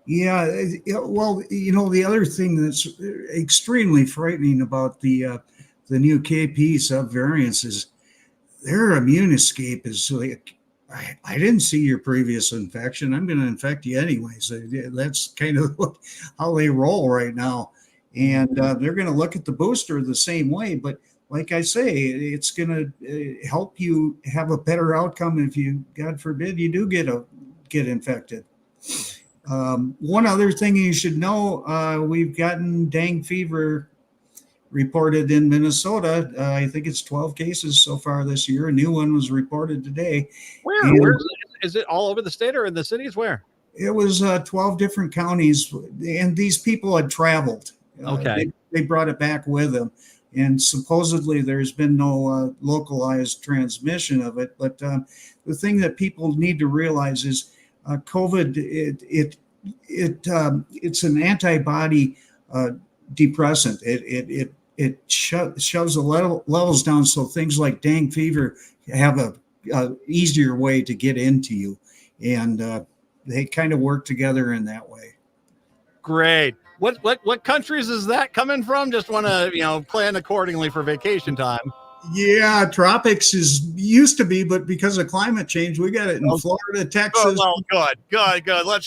Yeah, well, the other thing that's extremely frightening about the new KP subvariants is their immune escape is like, I didn't see your previous infection. I'm going to infect you anyways. That's kind of how they roll right now. And they're going to look at the booster the same way. But like I say, it's going to help you have a better outcome if you, God forbid, you do get infected. One other thing you should know, we've gotten dengue fever reported in Minnesota. I think it's 12 cases so far this year. A new one was reported today. Where is it all over the state or in the cities? Where? It was 12 different counties, and these people had traveled. Okay. They brought it back with them, and supposedly there's been no localized transmission of it. But the thing that people need to realize is COVID. It's an antibody depressant. It shoves the levels down, so things like dengue fever have a easier way to get into you, and they kind of work together in that way. Great. What countries is that coming from? Just want to plan accordingly for vacation time. Yeah, tropics used to be, but because of climate change, we got it in Florida, Texas. Oh, well, good. Let's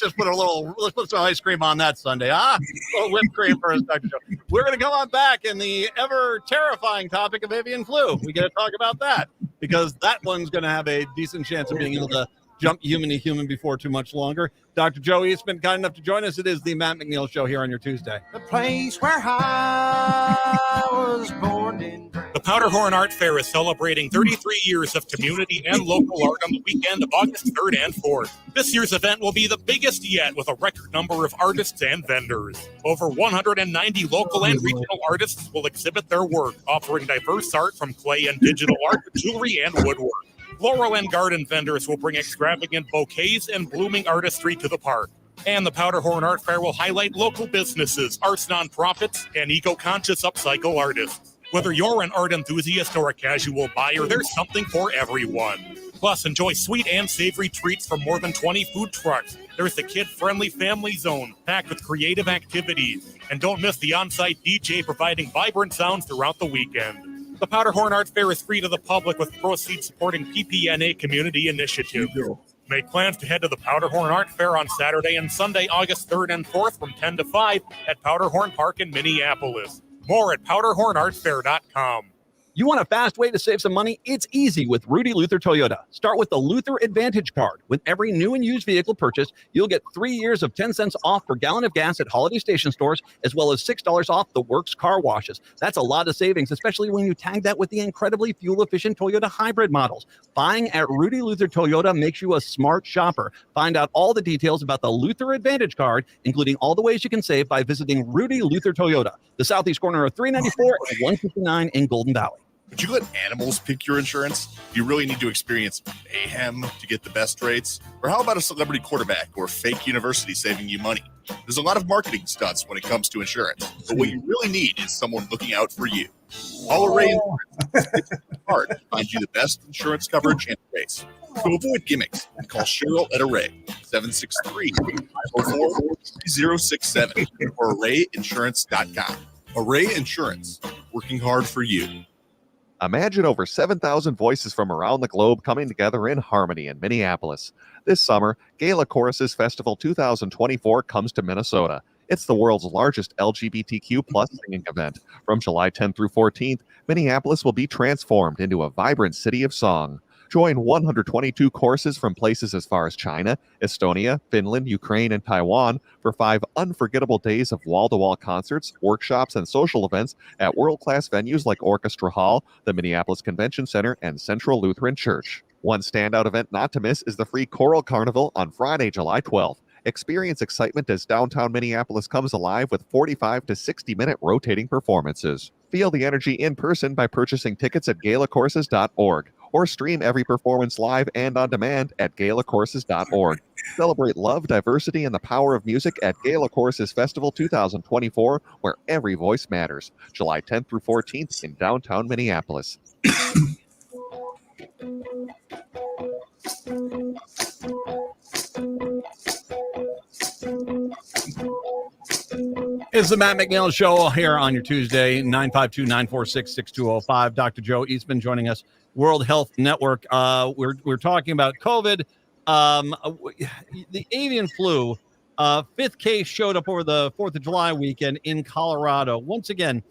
put some ice cream on that Sunday, huh? A little whipped cream for us, Dr. Joe. We're going to go on back in the ever terrifying topic of avian flu. We got to talk about that because that one's going to have a decent chance of being able to jump human to human before too much longer. Dr. Joe East's been kind enough to join us. It is the Matt McNeil Show here on your Tuesday. The place where I was born in. The Powderhorn Art Fair is celebrating 33 years of community and local art on the weekend of August 3rd and 4th. This year's event will be the biggest yet with a record number of artists and vendors. Over 190 local and regional artists will exhibit their work, offering diverse art from clay and digital art to jewelry and woodwork. Floral and garden vendors will bring extravagant bouquets and blooming artistry to the park. And the Powderhorn Art Fair will highlight local businesses, arts nonprofits, and eco-conscious upcycle artists. Whether you're an art enthusiast or a casual buyer, there's something for everyone. Plus, enjoy sweet and savory treats from more than 20 food trucks. There's the kid-friendly family zone, packed with creative activities. And don't miss the on-site DJ providing vibrant sounds throughout the weekend. The Powderhorn Art Fair is free to the public with proceeds supporting PPNA community initiatives. Make plans to head to the Powderhorn Art Fair on Saturday and Sunday, August 3rd and 4th from 10 to 5 at Powderhorn Park in Minneapolis. More at powderhornartfair.com. You want a fast way to save some money? It's easy with Rudy Luther Toyota. Start with the Luther Advantage Card. With every new and used vehicle purchase, you'll get 3 years of 10 cents off per gallon of gas at holiday station stores, as well as $6 off the Works car washes. That's a lot of savings, especially when you tag that with the incredibly fuel-efficient Toyota hybrid models. Buying at Rudy Luther Toyota makes you a smart shopper. Find out all the details about the Luther Advantage Card, including all the ways you can save by visiting Rudy Luther Toyota, the southeast corner of 394 and 159 in Golden Valley. Would you let animals pick your insurance? Do you really need to experience mayhem to get the best rates? Or how about a celebrity quarterback or fake university saving you money? There's a lot of marketing stunts when it comes to insurance, but what you really need is someone looking out for you. Call Array Insurance. It's hard to find you the best insurance coverage and rates. To avoid gimmicks, call Cheryl at Array, 763-504-3067 or arrayinsurance.com. Array Insurance, working hard for you. Imagine over 7,000 voices from around the globe coming together in harmony in Minneapolis. This summer, Gala Choruses Festival 2024 comes to Minnesota. It's the world's largest LGBTQ plus singing event. From July 10th through 14th, Minneapolis will be transformed into a vibrant city of song. Join 122 choruses from places as far as China, Estonia, Finland, Ukraine, and Taiwan for 5 unforgettable days of wall-to-wall concerts, workshops, and social events at world-class venues like Orchestra Hall, the Minneapolis Convention Center, and Central Lutheran Church. One standout event not to miss is the free Choral Carnival on Friday, July 12th. Experience excitement as downtown Minneapolis comes alive with 45 to 60-minute rotating performances. Feel the energy in person by purchasing tickets at galacourses.org. Or stream every performance live and on demand at galacourses.org. Celebrate love, diversity, and the power of music at Gala Choruses Festival 2024, where every voice matters. July 10th through 14th in downtown Minneapolis. It's the Matt McNeil Show here on your Tuesday, 952-946-6205. Dr. Joe Eastman joining us, World Health Network. We're talking about COVID. The avian flu, 5th case showed up over the 4th of July weekend in Colorado. Once again,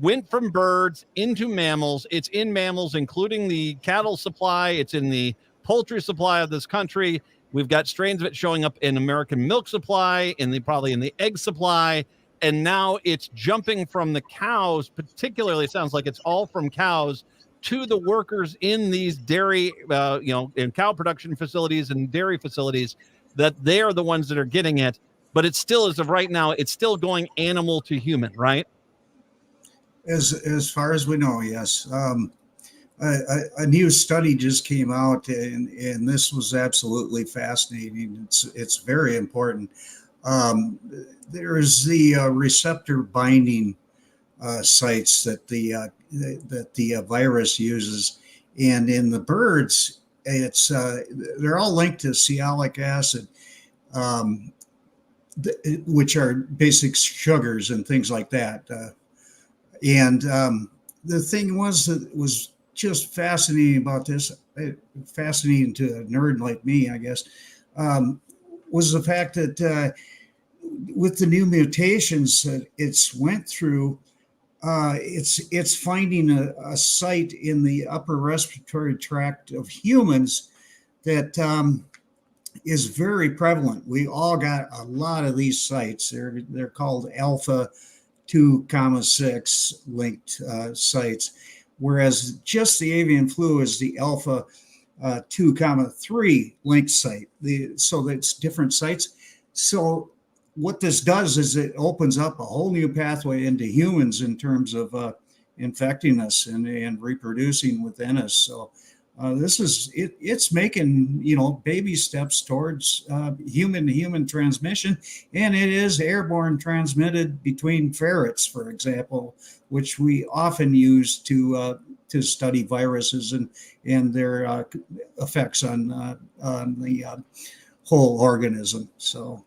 went from birds into mammals. It's in mammals, including the cattle supply. It's in the poultry supply of this country. We've got strains of it showing up in American milk supply, probably in the egg supply. And now it's jumping from the cows, particularly, it sounds like it's all from cows, to the workers in these dairy, in cow production facilities and dairy facilities, that they are the ones that are getting it. But it's still, as of right now, it's still going animal to human, right? As far as we know, yes. A new study just came out, and this was absolutely fascinating. It's very important. There is the receptor binding sites that the virus uses, and in the birds, they're all linked to sialic acid, which are basic sugars and things like that. The thing was just fascinating about this, fascinating to a nerd like me, I guess, was the fact that with the new mutations that it's went through, it's finding a site in the upper respiratory tract of humans that is very prevalent. We all got a lot of these sites. They're called alpha 2,6 linked sites, whereas just the avian flu is the alpha 2,3 linked site. So that's different sites. So what this does is it opens up a whole new pathway into humans in terms of infecting us and reproducing within us. So this is it's making baby steps towards human to human transmission, and it is airborne transmitted between ferrets, for example, which we often use to study viruses and their effects on the whole organism. So.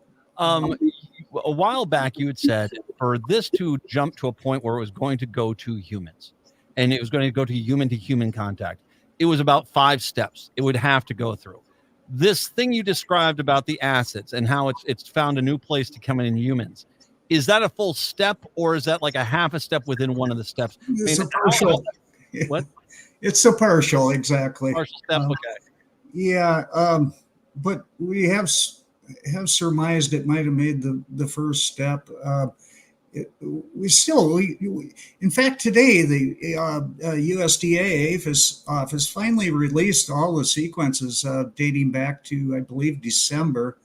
A while back, you had said for this to jump to a point where it was going to go to humans and it was going to go to human contact, it was about 5 steps it would have to go through. This thing you described about the acids and how it's found a new place to come in humans, is that a full step, or is that like a half a step within one of the steps? What? It's a partial, exactly. Partial step. Okay. Yeah, but we have surmised it might have made the first step. In fact, today the USDA office finally released all the sequences dating back to, I believe, December.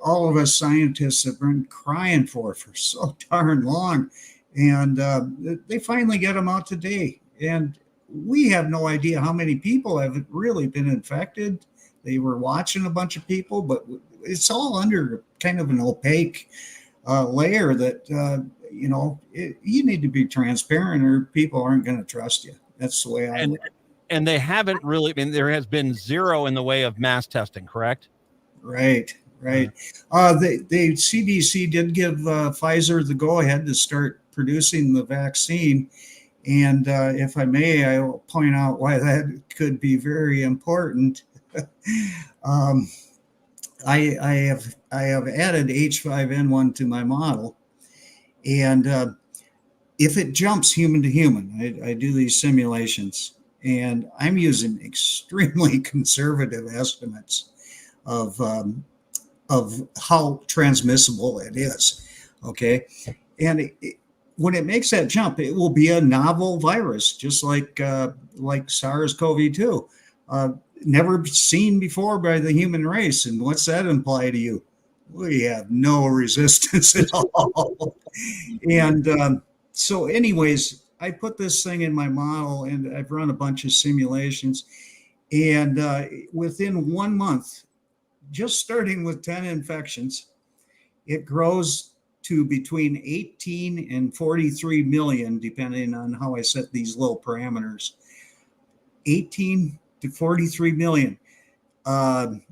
All of us scientists have been crying for so darn long, and they finally get them out today. And we have no idea how many people have really been infected. They were watching a bunch of people, but it's all under kind of an opaque layer that, you need to be transparent or people aren't going to trust you. That's the way I look. And they haven't really been, there has been zero in the way of mass testing, correct? Right. The CDC did give Pfizer the go-ahead to start producing the vaccine. And if I may, I will point out why that could be very important. I have added H5N1 to my model, and if it jumps human to human, I do these simulations, and I'm using extremely conservative estimates of how transmissible it is. Okay, and when it makes that jump, it will be a novel virus, just like SARS-CoV-2. Never seen before by the human race. And what's that imply to you? We have no resistance at all. And so anyways, I put this thing in my model and I've run a bunch of simulations. And within 1 month, just starting with 10 infections, it grows to between 18 and 43 million, depending on how I set these little parameters. 18 to 43 million. The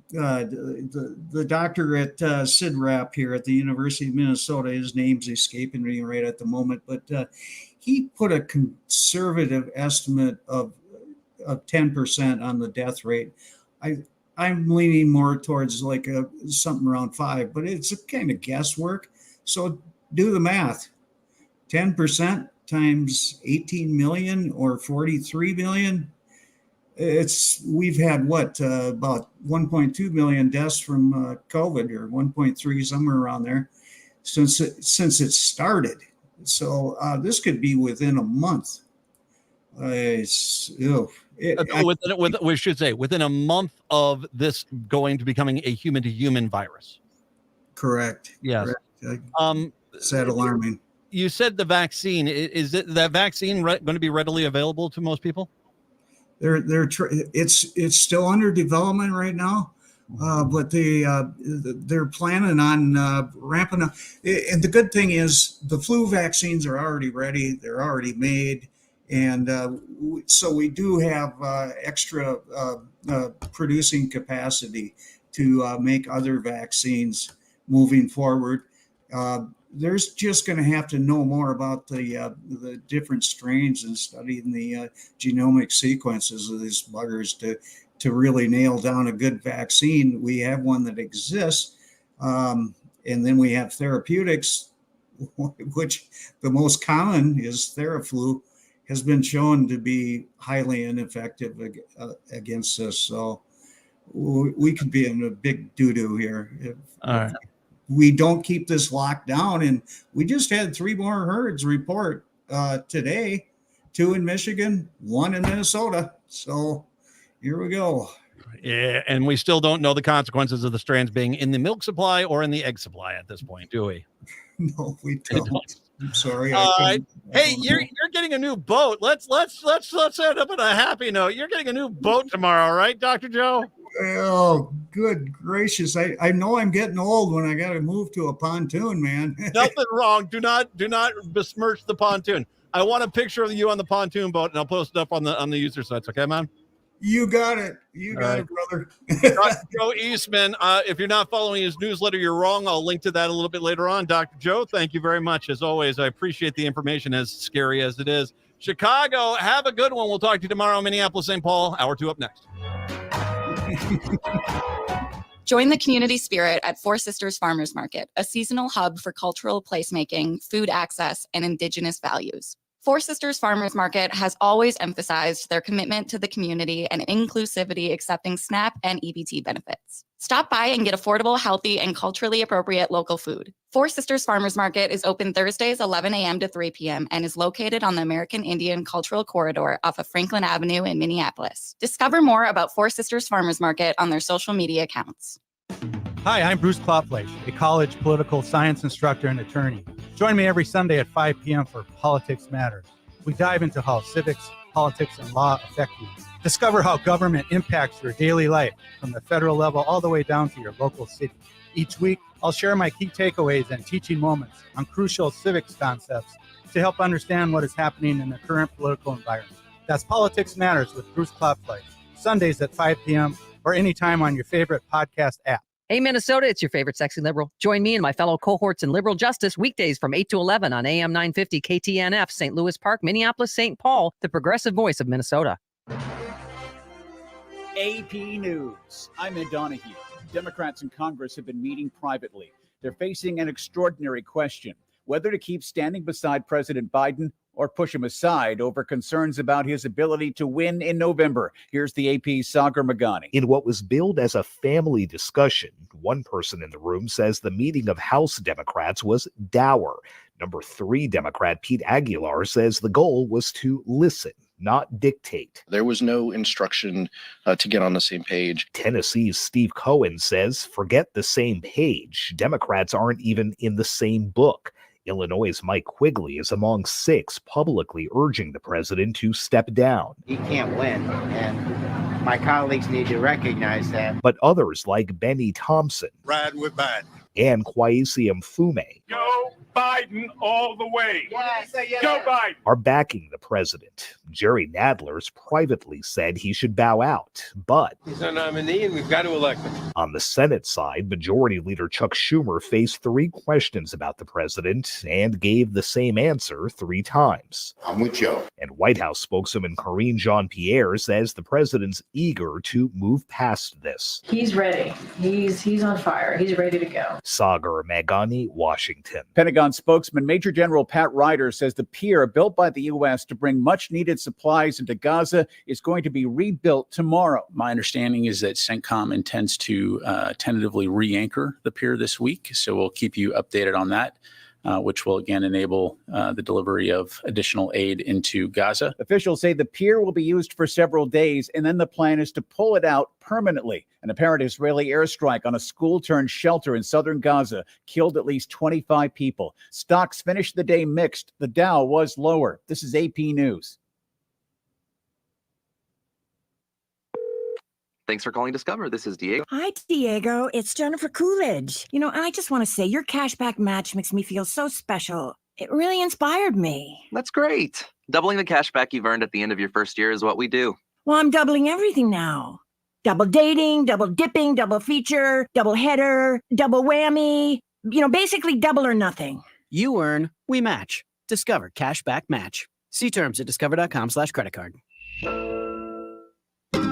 doctor at CIDRAP here at the University of Minnesota, his name's escaping me right at the moment, but he put a conservative estimate of 10% on the death rate. I'm leaning more towards like something around 5, but it's a kind of guesswork. So do the math. 10% times 18 million or 43 million. We've had about 1.2 million deaths from COVID, or 1.3, somewhere around there, since it started. So this could be within a month. We should say within a month of this going to becoming a human-to-human virus. Correct. Yes. Correct. It's that alarming. You said the vaccine. Is that vaccine going to be readily available to most people? It's still under development right now, but they're planning on ramping up. And the good thing is the flu vaccines are already ready; they're already made, and so we do have extra producing capacity to make other vaccines moving forward. There's just going to have to know more about the different strains and studying the genomic sequences of these buggers to really nail down a good vaccine. We have one that exists, and then we have therapeutics, which the most common is Theraflu, has been shown to be highly ineffective against this. So we could be in a big doo-doo here. All right. We don't keep this locked down. And we just had 3 more herds report today, 2 in Michigan, 1 in Minnesota. So here we go. Yeah, and we still don't know the consequences of the strands being in the milk supply or in the egg supply at this point, do we? No, we don't. I'm sorry. All right. Hey, you're getting a new boat. Let's end up on a happy note. You're getting a new boat tomorrow, right, Dr. Joe? Oh, good gracious. I know I'm getting old when I got to move to a pontoon, man. Nothing wrong. Do not besmirch the pontoon. I want a picture of you on the pontoon boat, and I'll post it up on the user sites. Okay, man? You got it. You got it, brother. Dr. Joe Eastman, if you're not following his newsletter, you're wrong. I'll link to that a little bit later on. Dr. Joe, thank you very much. As always, I appreciate the information, as scary as it is. Chicago, have a good one. We'll talk to you tomorrow. Minneapolis, St. Paul, hour 2 up next. Join the community spirit at Four Sisters Farmers Market, a seasonal hub for cultural placemaking, food access, and Indigenous values. Four Sisters Farmers Market has always emphasized their commitment to the community and inclusivity, accepting SNAP and EBT benefits. Stop by and get affordable, healthy, and culturally appropriate local food. Four Sisters Farmers Market is open Thursdays 11 a.m. to 3 p.m. and is located on the American Indian Cultural Corridor off of Franklin Avenue in Minneapolis. Discover more about Four Sisters Farmers Market on their social media accounts. Hi, I'm Bruce Klopfleisch, a college political science instructor and attorney. Join me every Sunday at 5 p.m. for Politics Matters. We dive into how civics, politics, and law affect you. Discover how government impacts your daily life from the federal level all the way down to your local city. Each week, I'll share my key takeaways and teaching moments on crucial civics concepts to help understand what is happening in the current political environment. That's Politics Matters with Bruce Klopfleisch, Sundays at 5 p.m. or anytime on your favorite podcast app. Hey, Minnesota, it's your favorite sexy liberal. Join me and my fellow cohorts in liberal justice weekdays from 8 to 11 on AM 950 KTNF, St. Louis Park, Minneapolis, St. Paul, the progressive voice of Minnesota. AP News. I'm Ed Donahue. Democrats in Congress have been meeting privately. They're facing an extraordinary question, whether to keep standing beside President Biden or push him aside over concerns about his ability to win in November. Here's the AP's Sagar Magani. In what was billed as a family discussion, one person in the room says the meeting of House Democrats was dour. Number 3 Democrat Pete Aguilar says the goal was to listen, not dictate. There was no instruction to get on the same page. Tennessee's Steve Cohen says, forget the same page. Democrats aren't even in the same book. Illinois' Mike Quigley is among 6 publicly urging the president to step down. He can't win, and my colleagues need to recognize that. But others like Benny Thompson Ride with Biden. and Kwesi Mfume Go Biden all the way. Go Biden. are backing the president. Jerry Nadler's privately said he should bow out, but He's our nominee, and we've got to elect him. on the Senate side, Majority Leader Chuck Schumer faced 3 questions about the president and gave the same answer 3 times. I'm with Joe. And White House spokeswoman Karine Jean-Pierre says the president's eager to move past this. He's ready. He's on fire. He's ready to go. Sagar Magani, Washington. Pentagon spokesman Major General Pat Ryder says the pier built by the U.S. to bring much-needed supplies into Gaza is going to be rebuilt tomorrow. My understanding is that CENTCOM intends to tentatively re-anchor the pier this week, so we'll keep you updated on that, which will again enable the delivery of additional aid into Gaza. Officials say the pier will be used for several days, and then the plan is to pull it out permanently. An apparent Israeli airstrike on a school-turned-shelter in southern Gaza killed at least 25 people. Stocks finished the day mixed. The Dow was lower. This is AP News. Thanks for calling Discover. This is Diego. Hi, Diego. It's Jennifer Coolidge. I just want to say your cashback match makes me feel so special. It really inspired me. That's great. Doubling the cash back you've earned at the end of your first year is what we do. Well, I'm doubling everything now. Double dating, double dipping, double feature, double header, double whammy. Basically double or nothing. You earn, we match. Discover Cashback Match. See terms at discover.com/creditcard.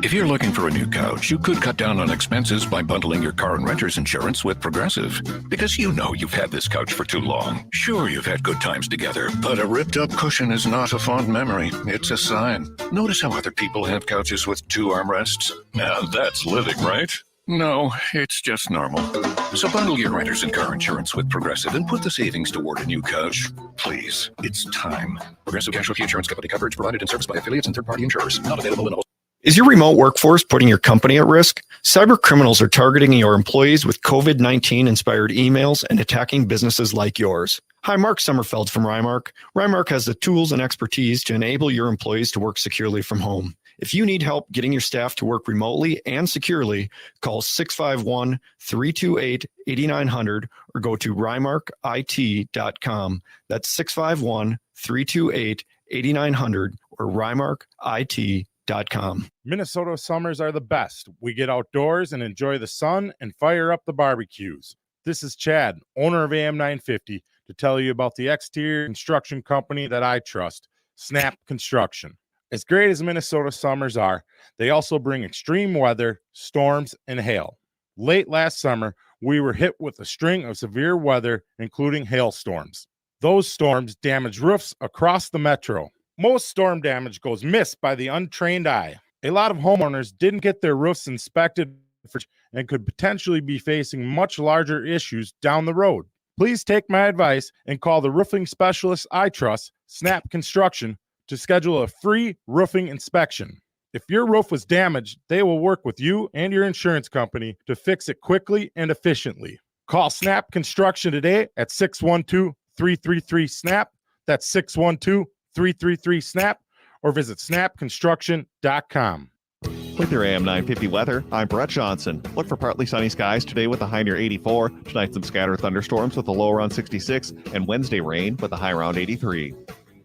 If you're looking for a new couch, you could cut down on expenses by bundling your car and renter's insurance with Progressive. Because you've had this couch for too long. Sure, you've had good times together, but a ripped up cushion is not a fond memory. It's a sign. Notice how other people have couches with 2 armrests? Now that's living, right? No, it's just normal. So bundle your renters and car insurance with Progressive and put the savings toward a new couch. Please, it's time. Progressive Casualty Insurance Company coverage provided in service by affiliates and third-party insurers. Not available in all. Is your remote workforce putting your company at risk? Cyber criminals are targeting your employees with COVID-19 inspired emails and attacking businesses like yours. Hi, Mark Sommerfeld from Rymark. Rymark has the tools and expertise to enable your employees to work securely from home. If you need help getting your staff to work remotely and securely, call 651-328-8900 or go to rymarkit.com. That's 651-328-8900 or rymarkit.com. Minnesota summers are the best. We get outdoors and enjoy the sun and fire up the barbecues. This is Chad, owner of AM 950, to tell you about the exterior construction company that I trust, Snap Construction. As great as Minnesota summers are, they also bring extreme weather, storms, and hail. Late last summer, we were hit with a string of severe weather, including hailstorms. Those storms damaged roofs across the metro. Most storm damage goes missed by the untrained eye. A lot of homeowners didn't get their roofs inspected and could potentially be facing much larger issues down the road. Please take my advice and call the roofing specialist I trust, Snap Construction, to schedule a free roofing inspection. If your roof was damaged, they will work with you and your insurance company to fix it quickly and efficiently. Call Snap Construction today at 612-333-SNAP. That's 612-333-SNAP, or visit snapconstruction.com. With your AM 950 weather, I'm Brett Johnson. Look for partly sunny skies today with a high near 84. Tonight, some scattered thunderstorms with a low around 66. And Wednesday, rain with a high around 83.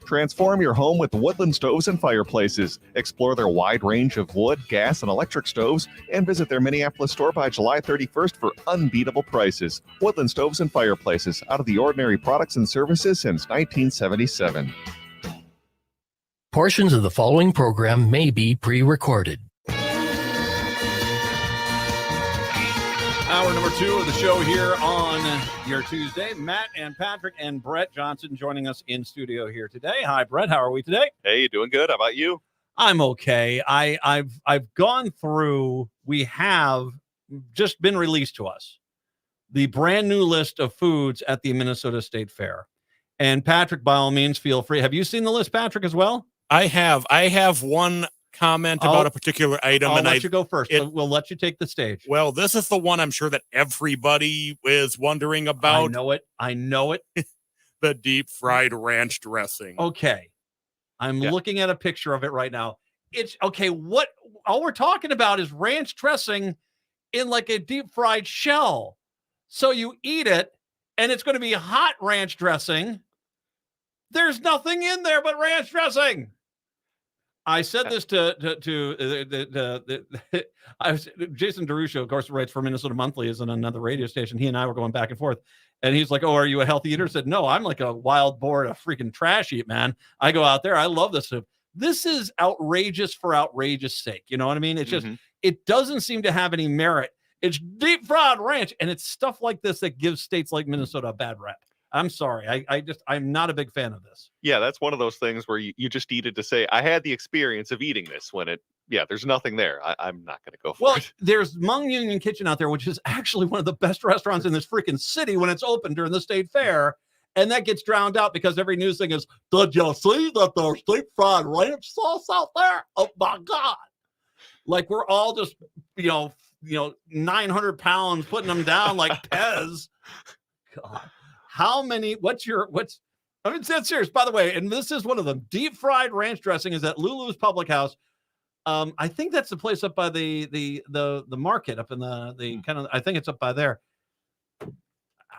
Transform your home with Woodland Stoves and Fireplaces. Explore their wide range of wood, gas, and electric stoves, and visit their Minneapolis store by July 31st for unbeatable prices. Woodland Stoves and Fireplaces, out of the ordinary products and services since 1977. Portions of the following program may be pre-recorded. Hour number 2 of the show here on your Tuesday. Matt and Patrick and Brett Johnson joining us in studio here today. Hi, Brett. How are we today? Hey, doing good. How about you? I'm okay. I've gone through. We have just been released to us the brand new list of foods at the Minnesota State Fair. And Patrick, by all means, feel free. Have you seen the list, Patrick, as well? I have one comment about a particular item. I'll let you go first. We'll let you take the stage. Well, this is the one I'm sure that everybody is wondering about. I know it. The deep fried ranch dressing. Okay. I'm looking at a picture of it right now. It's okay. What all we're talking about is ranch dressing in like a deep fried shell. So you eat it and it's going to be hot ranch dressing. There's nothing in there but ranch dressing. I said this to Jason DeRuscio, of course, writes for Minnesota Monthly, is on another radio station. He and I were going back and forth, and he's like, "Oh, are you a healthy eater?" I said, "No, I'm like a wild boar, a freaking trash eat, man. I go out there, I love this soup. This is outrageous for outrageous sake. You know what I mean? It's just it doesn't seem to have any merit. It's deep fried ranch, and it's stuff like this that gives states like Minnesota a bad rep. I'm sorry. I'm not a big fan of this. Yeah, that's one of those things where you just needed to say, I had the experience of eating this when there's nothing there. I'm not going to go for it. There's Hmong Union Kitchen out there, which is actually one of the best restaurants in this freaking city when it's open during the state fair. And that gets drowned out because every news thing is, did you see that there's deep fried ranch sauce out there? Oh my God. Like we're all just, 900 pounds putting them down like Pez. God. How many, I mean, that's serious, by the way, and this is one of them. Deep fried ranch dressing is at Lulu's Public House. I think that's the place up by the market up in the kind of, I think it's up by there.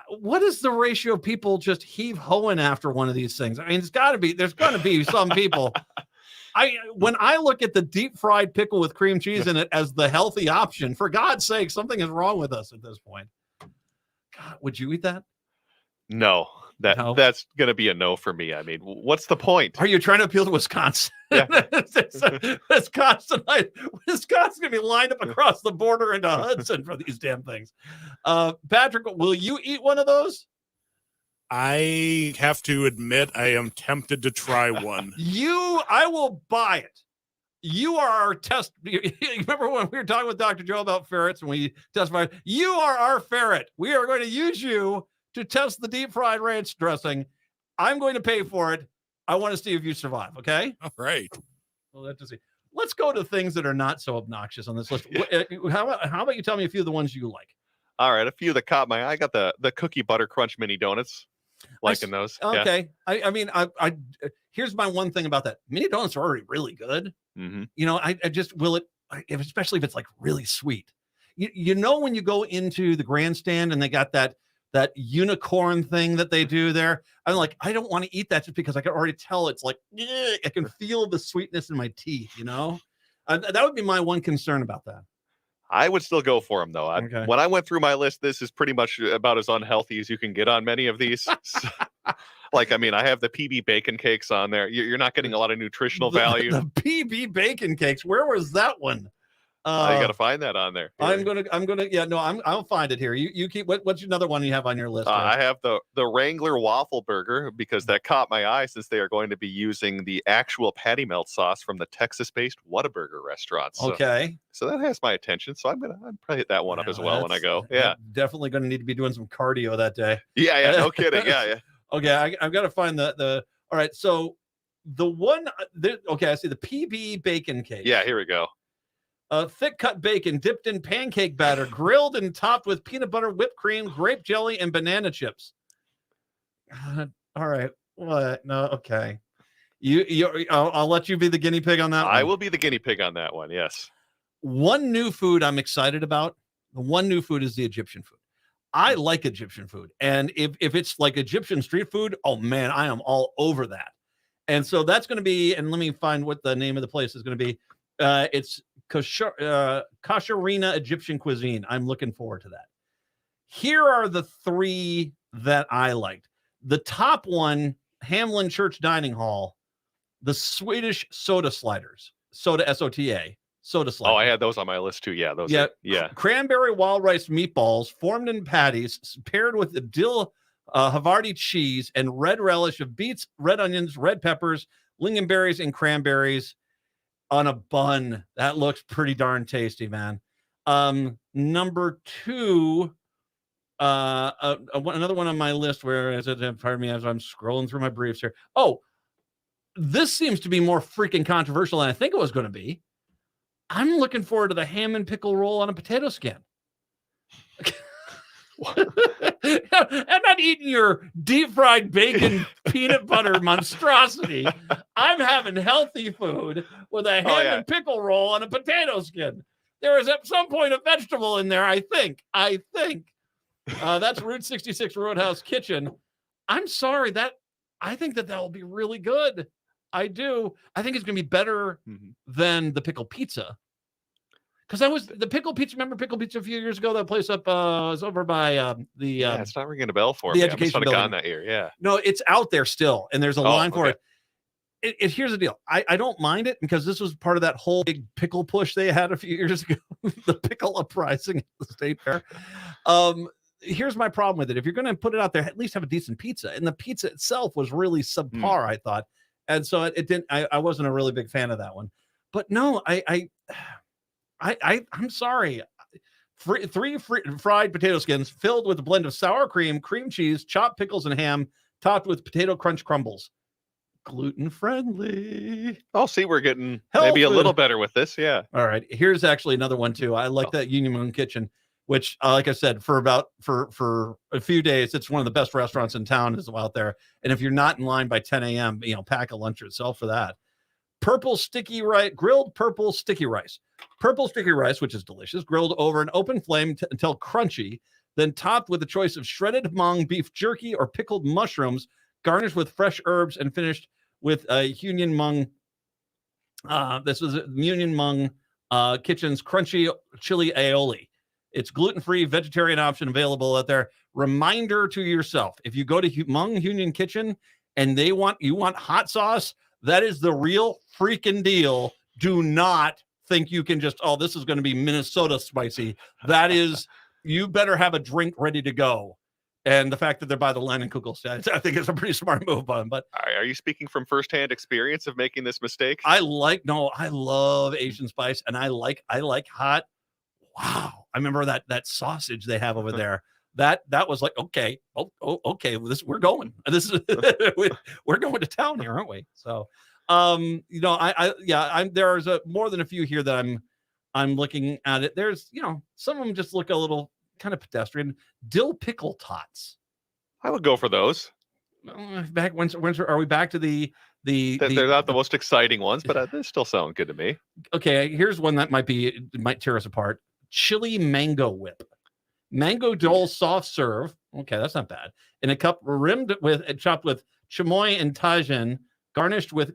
What is the ratio of people just heave-hoeing after one of these things? I mean, there's going to be some people. When I look at the deep fried pickle with cream cheese in it as the healthy option, for God's sake, something is wrong with us at this point. God, would you eat that? No, that's going to be a no for me. I mean, what's the point? Are you trying to appeal to Wisconsin? Yeah. Wisconsin's going to be lined up across the border into Hudson for these damn things. Patrick, will you eat one of those? I have to admit, I am tempted to try one. I will buy it. You are our test. You remember when we were talking with Dr. Joe about ferrets and we testified? You are our ferret. We are going to use you to test the deep fried ranch dressing. I'm going to pay for it. I want to see if you survive. Okay. All right. Well, let's go to things that are not so obnoxious on this list. How about you tell me a few of the ones you like? All right. A few that caught my eye. I got the cookie butter crunch mini donuts. Liking those. Okay. Yeah. I mean, here's my one thing about that. Mini donuts are already really good. Mm-hmm. I just especially if it's like really sweet. When you go into the grandstand and they got that unicorn thing that they do there, I'm like, I don't want to eat that just because I can already tell it's like, I can feel the sweetness in my teeth, that would be my one concern about that. I would still go for them though. Okay. When I went through my list, this is pretty much about as unhealthy as you can get on many of these. Like, I mean, I have the PB bacon cakes on there. You're not getting a lot of nutritional value. The PB bacon cakes. Where was that one? You got to find that on there. I'm gonna. Yeah, no, I'll find it here. You keep. What's another one you have on your list? I have the Wrangler waffle burger because that caught my eye since they are going to be using the actual patty melt sauce from the Texas-based Whataburger restaurant. So, Okay. So that has my attention. So I'm probably hit that one up as well when I go. Yeah. Definitely going to need to be doing some cardio that day. Yeah. No kidding. Yeah. Okay. I've got to find the. All right. So the one. Okay. I see the PB bacon cake. Yeah. Here we go. Thick cut bacon dipped in pancake batter, grilled and topped with peanut butter, whipped cream, grape jelly, and banana chips. All right. What? No. Okay. I'll let you be the guinea pig on that one. I will be the guinea pig on that one. Yes. One new food I'm excited about. The one new food is the Egyptian food. I like Egyptian food. And if it's like Egyptian street food, oh man, I am all over that. And so that's going to be, and let me find what the name of the place is going to be. It's Kasharina Egyptian cuisine. I'm looking forward to that. Here are the three that I liked. The top one, Hamlin Church Dining Hall, the Swedish soda sliders, soda S-O-T-A, soda sliders. Oh, I had those on my list too. Yeah, those. Yeah, yeah. Cranberry wild rice meatballs formed in patties, paired with the dill Havarti cheese and red relish of beets, red onions, red peppers, lingonberries, and cranberries on a bun. That looks pretty darn tasty, man. Number two, another one on my list where, pardon me, as I'm scrolling through my briefs here. Oh, this seems to be more freaking controversial than I think it was going to be. I'm looking forward to the ham and pickle roll on a potato skin. I'm not eating your deep fried bacon peanut butter monstrosity. I'm having healthy food with a ham and pickle roll on a potato skin. There is at some point a vegetable in there, I think. That's Route 66 Roadhouse Kitchen. I'm sorry, I think that will be really good. I do. I think it's going to be better than the pickle pizza. Because the pickle pizza. Remember pickle pizza a few years ago? That place up was over by the. It's not ringing a bell for the me. education I must have building. gone that year. Yeah. No, it's out there still, and there's a line for it. Here's the deal. I don't mind it because this was part of that whole big pickle push they had a few years ago. The pickle uprising at the state fair. Here's my problem with it. If you're going to put it out there, at least have a decent pizza. And the pizza itself was really subpar, I thought. And so it didn't. I wasn't a really big fan of that one. But no, I'm sorry. Three fried potato skins filled with a blend of sour cream, cream cheese, chopped pickles, and ham, topped with potato crunch crumbles. Gluten friendly. Oh, see, we're getting Health maybe a food. little better with this. Yeah. All right. Here's actually another one too. I like that Union Moon Kitchen, which, like I said, for a few days, it's one of the best restaurants in town is out there. And if you're not in line by 10 a.m., pack a lunch yourself for that. Purple sticky rice, grilled purple sticky rice. Purple sticky rice, which is delicious, grilled over an open flame until crunchy, then topped with a choice of shredded mung beef jerky or pickled mushrooms, garnished with fresh herbs, and finished with Union Mung. This was Union Mung Kitchen's crunchy chili aioli. It's gluten-free, vegetarian option available out there. Reminder to yourself, if you go to Mung Union Kitchen and you want hot sauce, that is the real freaking deal. Do not think you can just, this is going to be Minnesota spicy. That is, you better have a drink ready to go. And the fact that they're by the Leinenkugel, I think it's a pretty smart move on. But are you speaking from firsthand experience of making this mistake? I love Asian spice, and I like hot. Wow, I remember that sausage they have over there. That was like, okay, okay, we're going. This is we're going to town here, aren't we? So, there's more than a few here that I'm looking at it. There's, some of them just look a little kind of pedestrian. Dill pickle tots. I would go for those. Back when are we back to the they're not the most exciting ones, but they still sound good to me. Okay, here's one that might tear us apart. Chili mango whip. Mango dole soft serve. Okay, that's not bad. In a cup chopped with chamoy and tajin, garnished with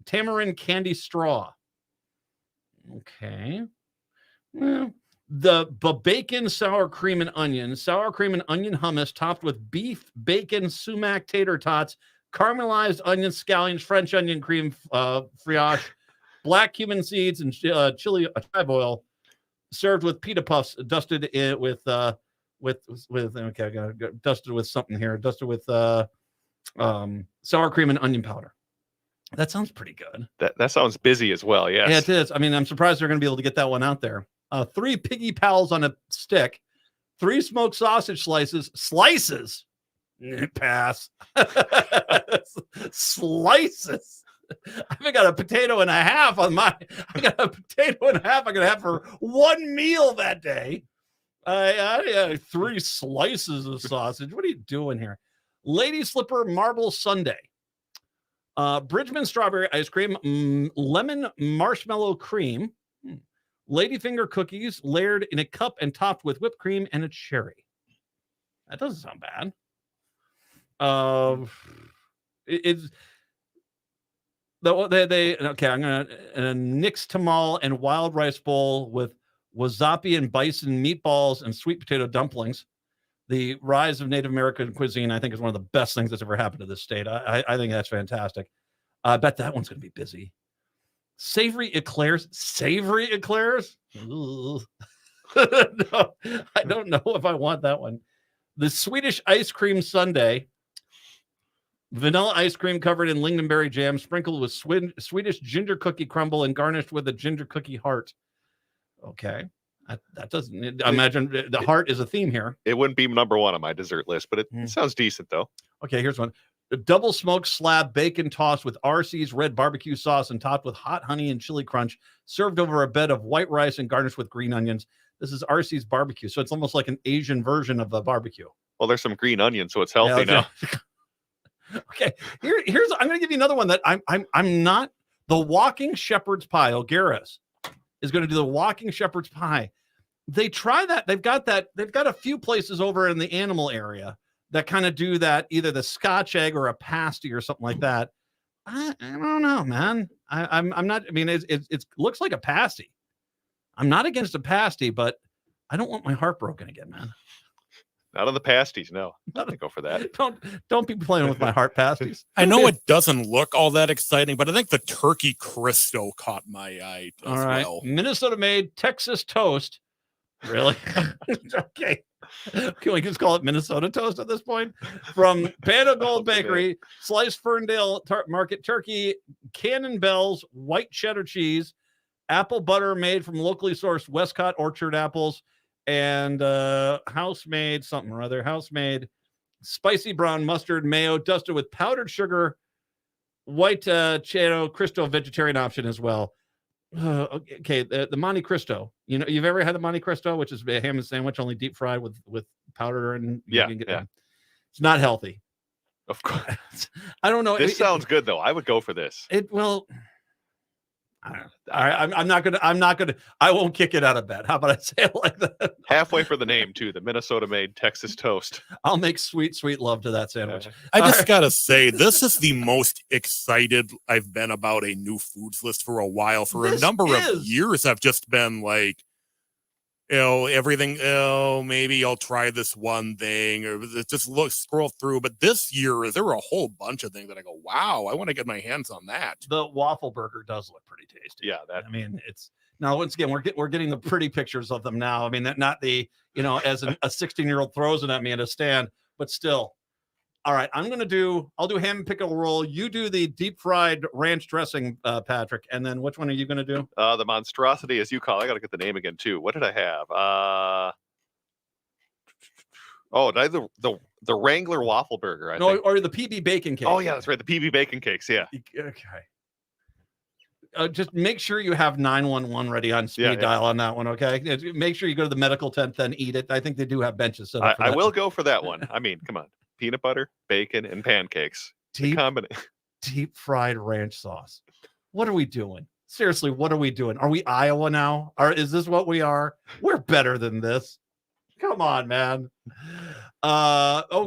tamarind candy straw. Okay. Well, the bacon sour cream and onion hummus topped with beef, bacon, sumac tater tots, caramelized onion scallions, French onion cream frioche, black cumin seeds and chili chive oil, served with pita puffs, dusted in with okay, I gotta dusted with something here, dusted with sour cream and onion powder. That sounds pretty good. That sounds busy as well. Yes. Yeah, it is. I mean, I'm surprised they're going to be able to get that one out there. 3 piggy pals on a stick, 3 smoked sausage slices. Pass. Slices. I've got a potato and a half on my. I got a potato and a half. I'm gonna have for one meal that day. I had 3 slices of sausage. What are you doing here? Lady Slipper Marble Sundae. Bridgman strawberry ice cream, lemon marshmallow cream, ladyfinger cookies layered in a cup and topped with whipped cream and a cherry. That doesn't sound bad. It's okay. I'm gonna Nick's tamal and wild rice bowl with wasabi and bison meatballs and sweet potato dumplings. The rise of Native American cuisine, I think, is one of the best things that's ever happened to this state. I think that's fantastic. I bet that one's going to be busy. Savory eclairs. No, I don't know if I want that one. The Swedish ice cream sundae. Vanilla ice cream covered in lingonberry jam, sprinkled with Swedish ginger cookie crumble and garnished with a ginger cookie heart. Okay. That doesn't. I imagine the heart is a theme here. It wouldn't be number 1 on my dessert list, but it sounds decent though. Okay, here's one: a double smoked slab bacon tossed with RC's red barbecue sauce and topped with hot honey and chili crunch, served over a bed of white rice and garnished with green onions. This is RC's barbecue, so it's almost like an Asian version of the barbecue. Well, there's some green onion, so it's healthy now. Okay, here's. I'm going to give you another one that I'm not. The Walking Shepherd's Pie. O'Gara's is going to do the Walking Shepherd's Pie. They try that. They've got a few places over in the animal area that kind of do that, either the Scotch egg or a pasty or something like that. I don't know, man. I'm not. I mean, it looks like a pasty. I'm not against a pasty, but I don't want my heart broken again, man. Not on the pasties, no. Not to go for that. Don't be playing with my heart pasties. I know it doesn't look all that exciting, but I think the turkey Cristo caught my eye as well. Minnesota made Texas toast. Really? Okay. Can we just call it Minnesota toast at this point? From Panda Gold Bakery, sliced Ferndale Market turkey, Cannon Bells, white cheddar cheese, apple butter made from locally sourced Westcott orchard apples, and house-made something or other. House-made spicy brown mustard mayo dusted with powdered sugar, white cheddar Cristo vegetarian option as well. Okay, the Monte Cristo. You know, you've ever had the Monte Cristo, which is a ham and sandwich, only deep fried with powder and It's not healthy. Of course. I don't know. This sounds good though. I would go for this. I'm not gonna. I won't kick it out of bed. How about I say it like that? Halfway for the name too. The Minnesota made Texas toast. I'll make sweet love to that sandwich. I just gotta say, this is the most excited I've been about a new foods list for a while. For a number of years, I've just been like, everything. Maybe I'll try this one thing, or just scroll through. But this year, there were a whole bunch of things that I go, wow, I want to get my hands on that. The waffle burger does look pretty tasty. Yeah, I mean, it's now once again we're getting the pretty pictures of them now. I mean, not the as a 16-year-old throws it at me at a stand, but still. All right, I'll do ham and pickle roll. You do the deep fried ranch dressing, Patrick, and then which one are you going to do? The monstrosity, as you call it. I got to get the name again too. What did I have? The Wrangler waffle burger. I think. Or the PB bacon cake. Oh yeah, that's right. The PB bacon cakes. Yeah. Okay. Just make sure you have 911 ready on speed dial on that one. Okay. Make sure you go to the medical tent, then eat it. I think they do have benches set up for that. I will go for that one. I mean, come on. Peanut butter, bacon, and pancakes. Deep fried ranch sauce. What are we doing? Seriously, what are we doing? Are we Iowa now? Is this what we are? We're better than this. Come on, man.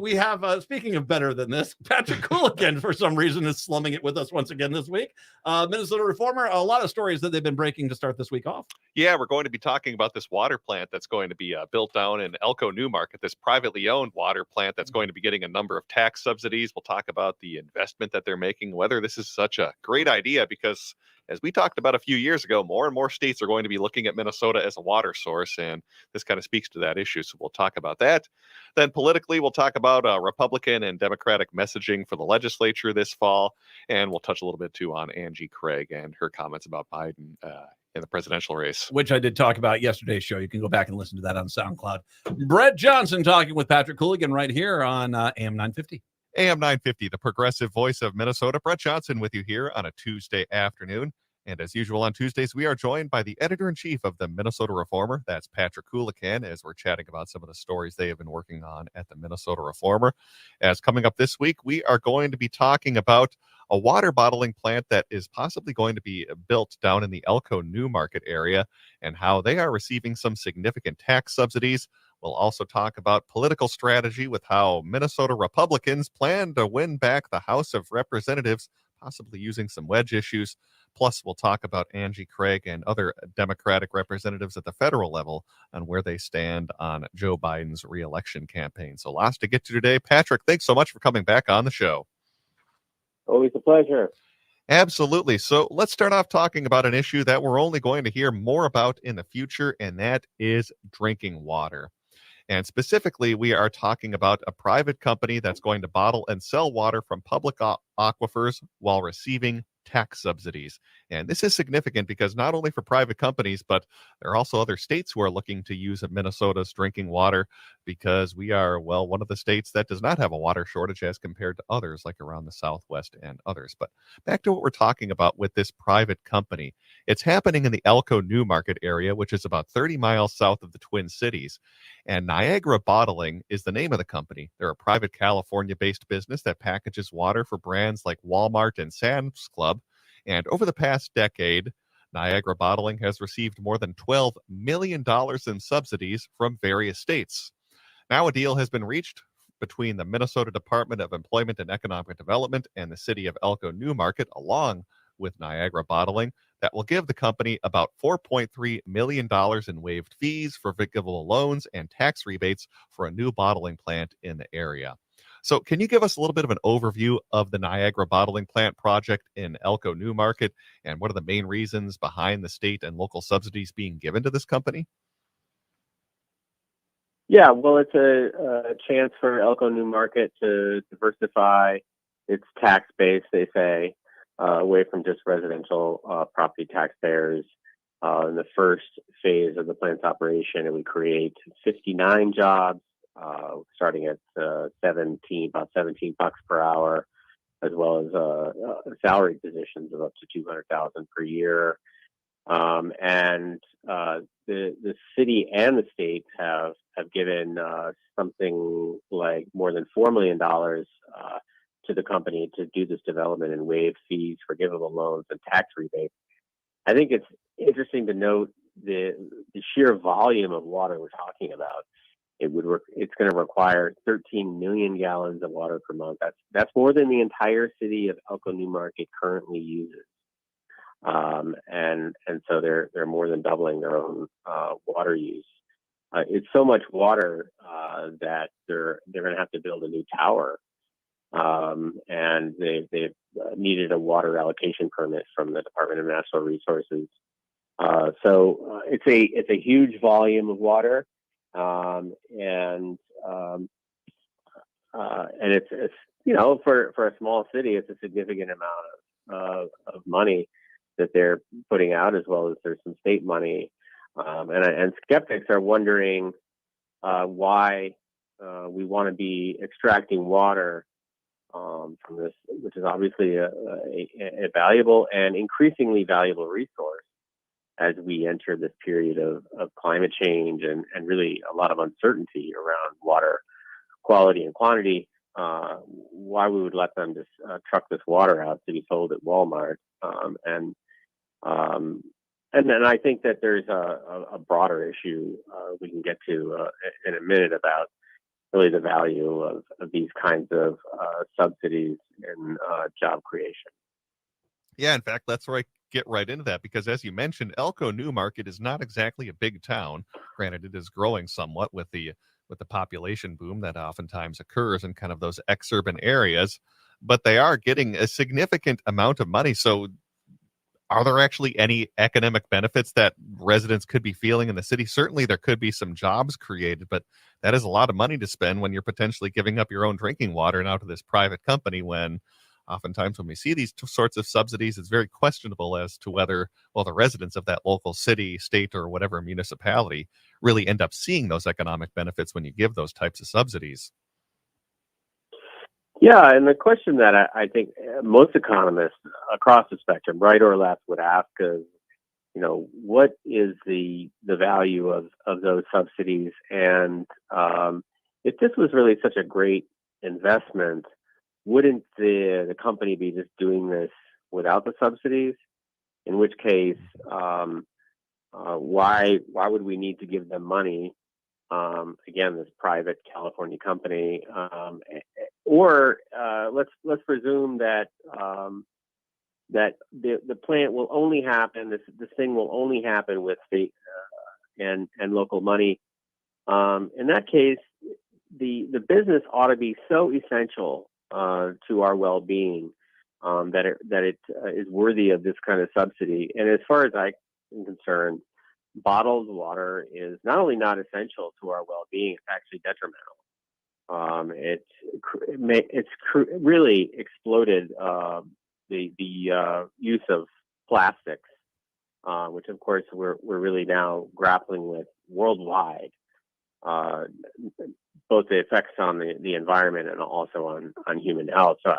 We have, speaking of better than this, Patrick Cooligan, for some reason, is slumming it with us once again this week. Minnesota Reformer, a lot of stories that they've been breaking to start this week off. Yeah, we're going to be talking about this water plant that's going to be built down in Elko Newmarket, this privately owned water plant that's going to be getting a number of tax subsidies. We'll talk about the investment that they're making, whether this is such a great idea, because as we talked about a few years ago, more and more states are going to be looking at Minnesota as a water source, and this kind of speaks to that issue. So we'll talk about that. Then politically, we'll talk about Republican and Democratic messaging for the legislature this fall, and we'll touch a little bit too on Angie Craig and her comments about Biden in the presidential race, which I did talk about yesterday's show. You can go back and listen to that on SoundCloud. Brett Johnson talking with Patrick Cooligan right here on AM 950. AM 950, the progressive voice of Minnesota. Brett Johnson with you here on a Tuesday afternoon. And as usual on Tuesdays, we are joined by the editor-in-chief of the Minnesota Reformer. That's Patrick Cooligan, as we're chatting about some of the stories they have been working on at the Minnesota Reformer. As coming up this week, we are going to be talking about a water bottling plant that is possibly going to be built down in the Elko New Market area and how they are receiving some significant tax subsidies. We'll also talk about political strategy with how Minnesota Republicans plan to win back the House of Representatives, possibly using some wedge issues. Plus, we'll talk about Angie Craig and other Democratic representatives at the federal level on where they stand on Joe Biden's reelection campaign. So lots to get to today. Patrick, thanks so much for coming back on the show. Always a pleasure. Absolutely. So let's start off talking about an issue that we're only going to hear more about in the future, and that is drinking water. And specifically, we are talking about a private company that's going to bottle and sell water from public aquifers while receiving tax subsidies. And this is significant because not only for private companies, but there are also other states who are looking to use Minnesota's drinking water because we are, well, one of the states that does not have a water shortage as compared to others like around the Southwest and others. But back to what we're talking about with this private company. It's happening in the Elko New Market area, which is about 30 miles south of the Twin Cities. And Niagara Bottling is the name of the company. They're a private California-based business that packages water for brands like Walmart and Sam's Club. And over the past decade, Niagara Bottling has received more than $12 million in subsidies from various states. Now a deal has been reached between the Minnesota Department of Employment and Economic Development and the city of Elko New Market, along with Niagara Bottling, that will give the company about $4.3 million in waived fees, forgivable loans, and tax rebates for a new bottling plant in the area. So can you give us a little bit of an overview of the Niagara Bottling Plant project in Elko New Market and what are the main reasons behind the state and local subsidies being given to this company? Yeah, well, it's a chance for Elko New Market to diversify its tax base, they say, away from just residential property taxpayers. In the first phase of the plant's operation, it would create 59 jobs, starting at about $17 per hour, as well as salary positions of up to $200,000 per year. And the city and the state have given something like more than $4 million to the company to do this development and waive fees, forgivable loans, and tax rebates. I think it's interesting to note the sheer volume of water we're talking about. It's going to require 13 million gallons of water per month. That's more than the entire city of Elko New Market currently uses. And so they're more than doubling their own water use. It's so much water that they're going to have to build a new tower, and they've needed a water allocation permit from the Department of Natural Resources. So it's a huge volume of water, and it's for a small city, it's a significant amount of money that they're putting out, as well as there's some state money. And skeptics are wondering why we want to be extracting water from this, which is obviously a valuable and increasingly valuable resource as we enter this period of climate change and really a lot of uncertainty around water quality and quantity. Why we would let them just truck this water out to be sold at Walmart. And then I think that there's a broader issue we can get to in a minute about really the value of these kinds of subsidies in job creation. Yeah, in fact, that's where I get right into that, because as you mentioned, Elko New Market is not exactly a big town. Granted, it is growing somewhat with the population boom that oftentimes occurs in kind of those exurban areas, but they are getting a significant amount of money. So are there actually any economic benefits that residents could be feeling in the city? Certainly there could be some jobs created, but that is a lot of money to spend when you're potentially giving up your own drinking water now to this private company, when oftentimes when we see these sorts of subsidies, it's very questionable as to whether, well, the residents of that local city, state, or whatever municipality really end up seeing those economic benefits when you give those types of subsidies. Yeah, and the question that I think most economists across the spectrum, right or left, would ask is, what is the value of those subsidies? And if this was really such a great investment, wouldn't the company be just doing this without the subsidies? In which case, why would we need to give them money? Again, this private California company, or let's presume that that the plant will only happen. This thing will only happen with state and local money. In that case, the business ought to be so essential to our well-being that it is worthy of this kind of subsidy. And as far as I'm concerned, bottled water is not only not essential to our well-being, it's actually detrimental. It's really exploded the use of plastics, which of course we're really now grappling with worldwide, both the effects on the environment and also on human health. So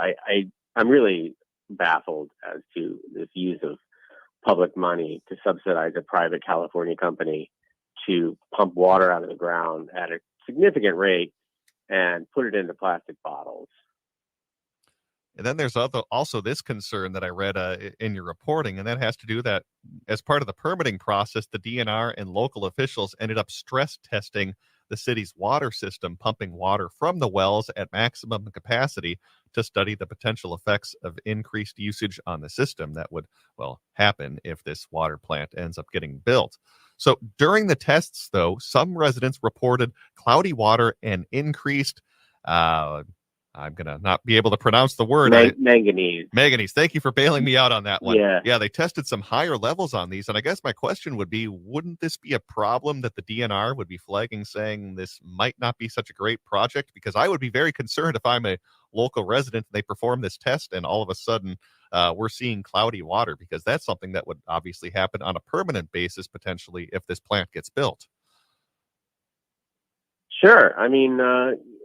I'm really baffled as to this use of public money to subsidize a private California company to pump water out of the ground at a significant rate and put it into plastic bottles. And then there's also this concern that I read in your reporting, and that has to do that as part of the permitting process, the DNR and local officials ended up stress testing the city's water system, pumping water from the wells at maximum capacity to study the potential effects of increased usage on the system that would, well, happen if this water plant ends up getting built. So during the tests, though, some residents reported cloudy water and increased, I'm going to not be able to pronounce the word. Manganese. Manganese. Thank you for bailing me out on that one. Yeah, they tested some higher levels on these. And I guess my question would be, wouldn't this be a problem that the DNR would be flagging, saying this might not be such a great project? Because I would be very concerned if I'm a local resident and they perform this test and all of a sudden we're seeing cloudy water, because that's something that would obviously happen on a permanent basis, potentially, if this plant gets built. sure. I mean,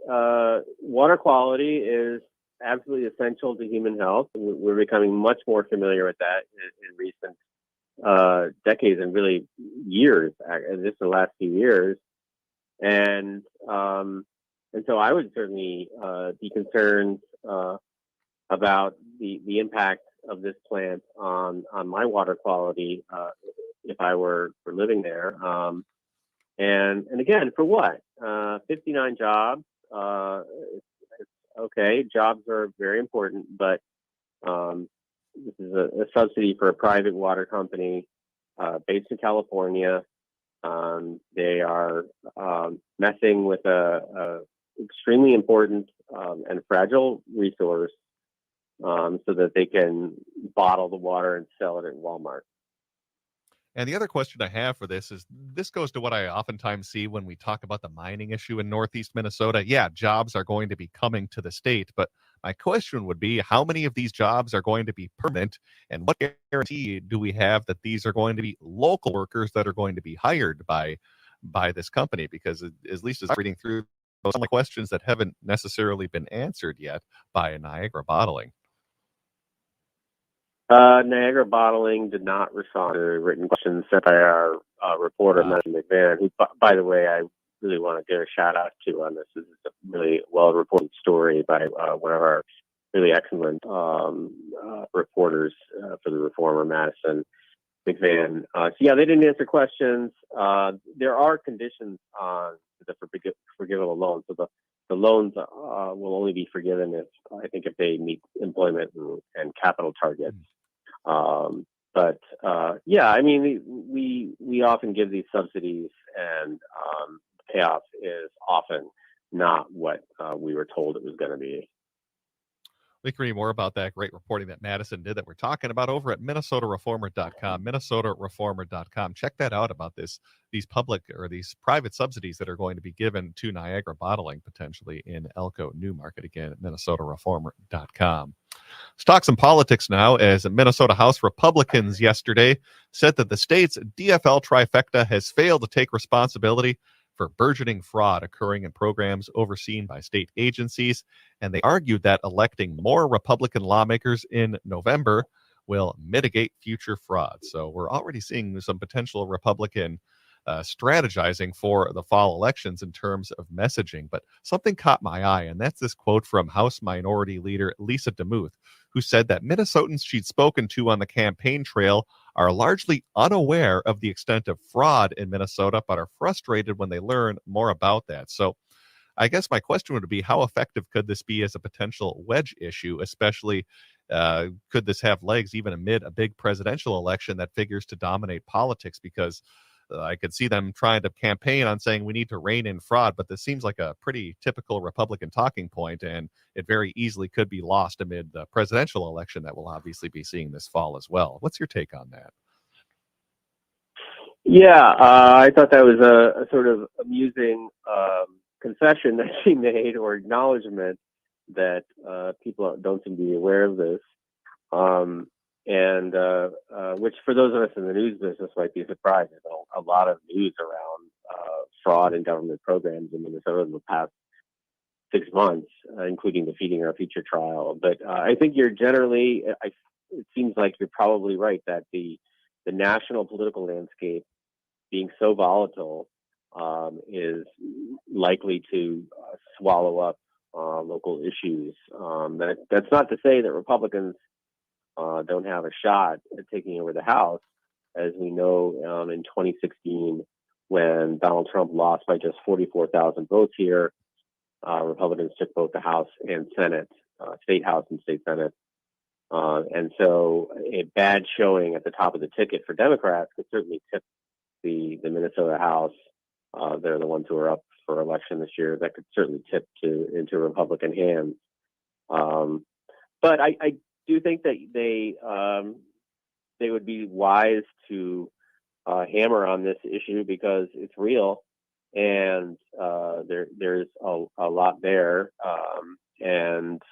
water quality is absolutely essential to human health. We're becoming much more familiar with that in recent decades and really years, just the last few years. And so I would certainly be concerned about the impact of this plant on my water quality if I were living there. And again, for what? 59 jobs. It's okay. Jobs are very important, but this is a subsidy for a private water company based in California. They are messing with a extremely important and fragile resource so that they can bottle the water and sell it at Walmart. And the other question I have for this goes to what I oftentimes see when we talk about the mining issue in Northeast Minnesota. Yeah, jobs are going to be coming to the state, but my question would be, how many of these jobs are going to be permanent, and what guarantee do we have that these are going to be local workers that are going to be hired by this company? Because at least as I'm reading through, those are questions that haven't necessarily been answered yet by Niagara Bottling. Niagara Bottling did not respond to written questions sent by our reporter, Matthew McNeil, who, by the way, I really want to give a shout out to on this. This is a really well-reported story by one of our really excellent reporters for the Reformer, Madison McVan. So yeah, they didn't answer questions. There are conditions on the forgivable loans. So the loans will only be forgiven if they meet employment and capital targets. But yeah, I mean, we often give these subsidies, and payoff is often not what we were told it was going to be. We can read more about that great reporting that Madison did that we're talking about over at minnesotareformer.com, minnesotareformer.com. Check that out about these public or these private subsidies that are going to be given to Niagara Bottling potentially in Elko Newmarket, again at minnesotareformer.com. Let's talk some politics now, as Minnesota House Republicans yesterday said that the state's DFL trifecta has failed to take responsibility for burgeoning fraud occurring in programs overseen by state agencies, and they argued that electing more Republican lawmakers in November will mitigate future fraud. So we're already seeing some potential Republican strategizing for the fall elections in terms of messaging. But something caught my eye, and that's this quote from House Minority Leader Lisa DeMuth, who said that Minnesotans she'd spoken to on the campaign trail are largely unaware of the extent of fraud in Minnesota, but are frustrated when they learn more about that. So I guess my question would be, how effective could this be as a potential wedge issue, especially could this have legs even amid a big presidential election that figures to dominate politics? Because I could see them trying to campaign on saying we need to rein in fraud, but this seems like a pretty typical Republican talking point, and it very easily could be lost amid the presidential election that we'll obviously be seeing this fall as well. What's your take on that? Yeah, I thought that was a sort of amusing concession that she made, or acknowledgement that people don't seem to be aware of this. Which for those of us in the news business might be surprising. A lot of news around fraud in government programs in Minnesota in the past 6 months, including the Feeding Our Future trial. But I think it seems like you're probably right that the national political landscape being so volatile is likely to swallow up local issues. That's not to say that Republicans don't have a shot at taking over the House. As we know, in 2016, when Donald Trump lost by just 44,000 votes here, Republicans took both the House and Senate, state House and state Senate. And so a bad showing at the top of the ticket for Democrats could certainly tip the Minnesota House. They're the ones who are up for election this year. That could certainly tip into Republican hands. But I do think that they would be wise to hammer on this issue because it's real, and there's a lot there. And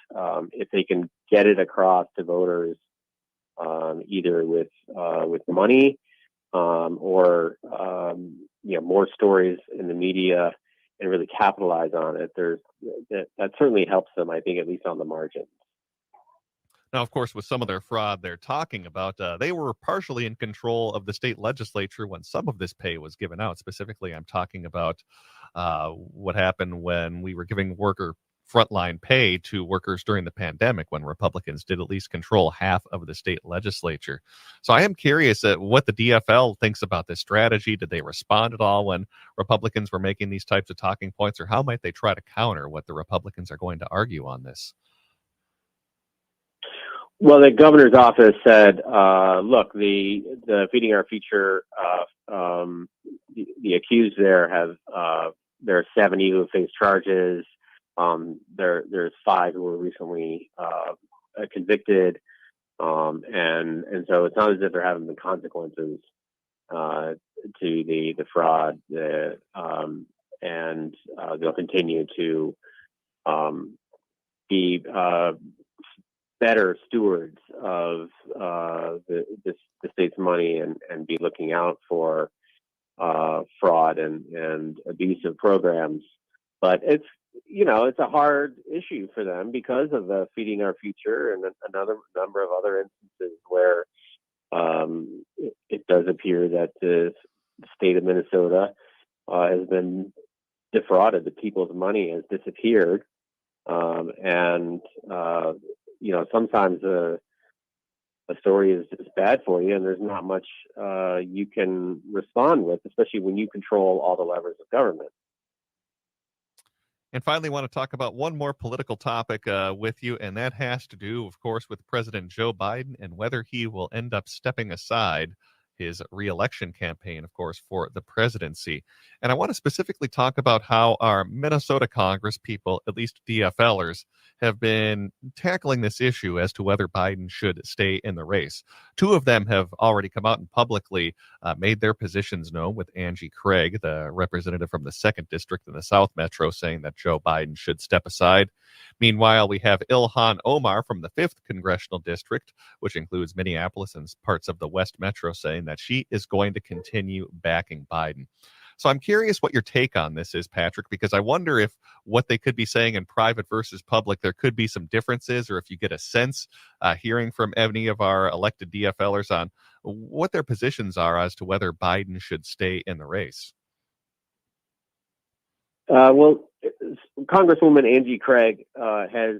if they can get it across to voters, either with money or more stories in the media, and really capitalize on it, that certainly helps them, I think, at least on the margin. Now, of course, with some of their fraud they're talking about, they were partially in control of the state legislature when some of this pay was given out. Specifically, I'm talking about what happened when we were giving worker frontline pay to workers during the pandemic, when Republicans did at least control half of the state legislature. So I am curious at what the DFL thinks about this strategy. Did they respond at all when Republicans were making these types of talking points, or how might they try to counter what the Republicans are going to argue on this? Well, the governor's office said, look, the Feeding Our Future, the accused there there are 70 who have faced charges. There's 5 who were recently convicted. And so it's not as if there haven't been consequences to the fraud. And they'll continue to be better stewards of the state's money and be looking out for fraud and abusive programs. But it's a hard issue for them because of the Feeding Our Future and another number of other instances where it does appear that the state of Minnesota has been defrauded. The people's money has disappeared. Sometimes a story is bad for you, and there's not much you can respond with, especially when you control all the levers of government. And finally, want to talk about one more political topic with you, and that has to do, of course, with President Joe Biden and whether he will end up stepping aside his re-election campaign, of course, for the presidency. And I want to specifically talk about how our Minnesota Congress people, at least DFLers, have been tackling this issue as to whether Biden should stay in the race. Two of them have already come out and publicly made their positions known, with Angie Craig, the representative from the 2nd District in the South Metro, saying that Joe Biden should step aside. Meanwhile, we have Ilhan Omar from the 5th Congressional District, which includes Minneapolis and parts of the West Metro, saying that she is going to continue backing Biden. So I'm curious what your take on this is, Patrick, because I wonder if what they could be saying in private versus public, there could be some differences, or if you get a sense hearing from any of our elected DFLers on what their positions are as to whether Biden should stay in the race. Well, Congresswoman Angie Craig has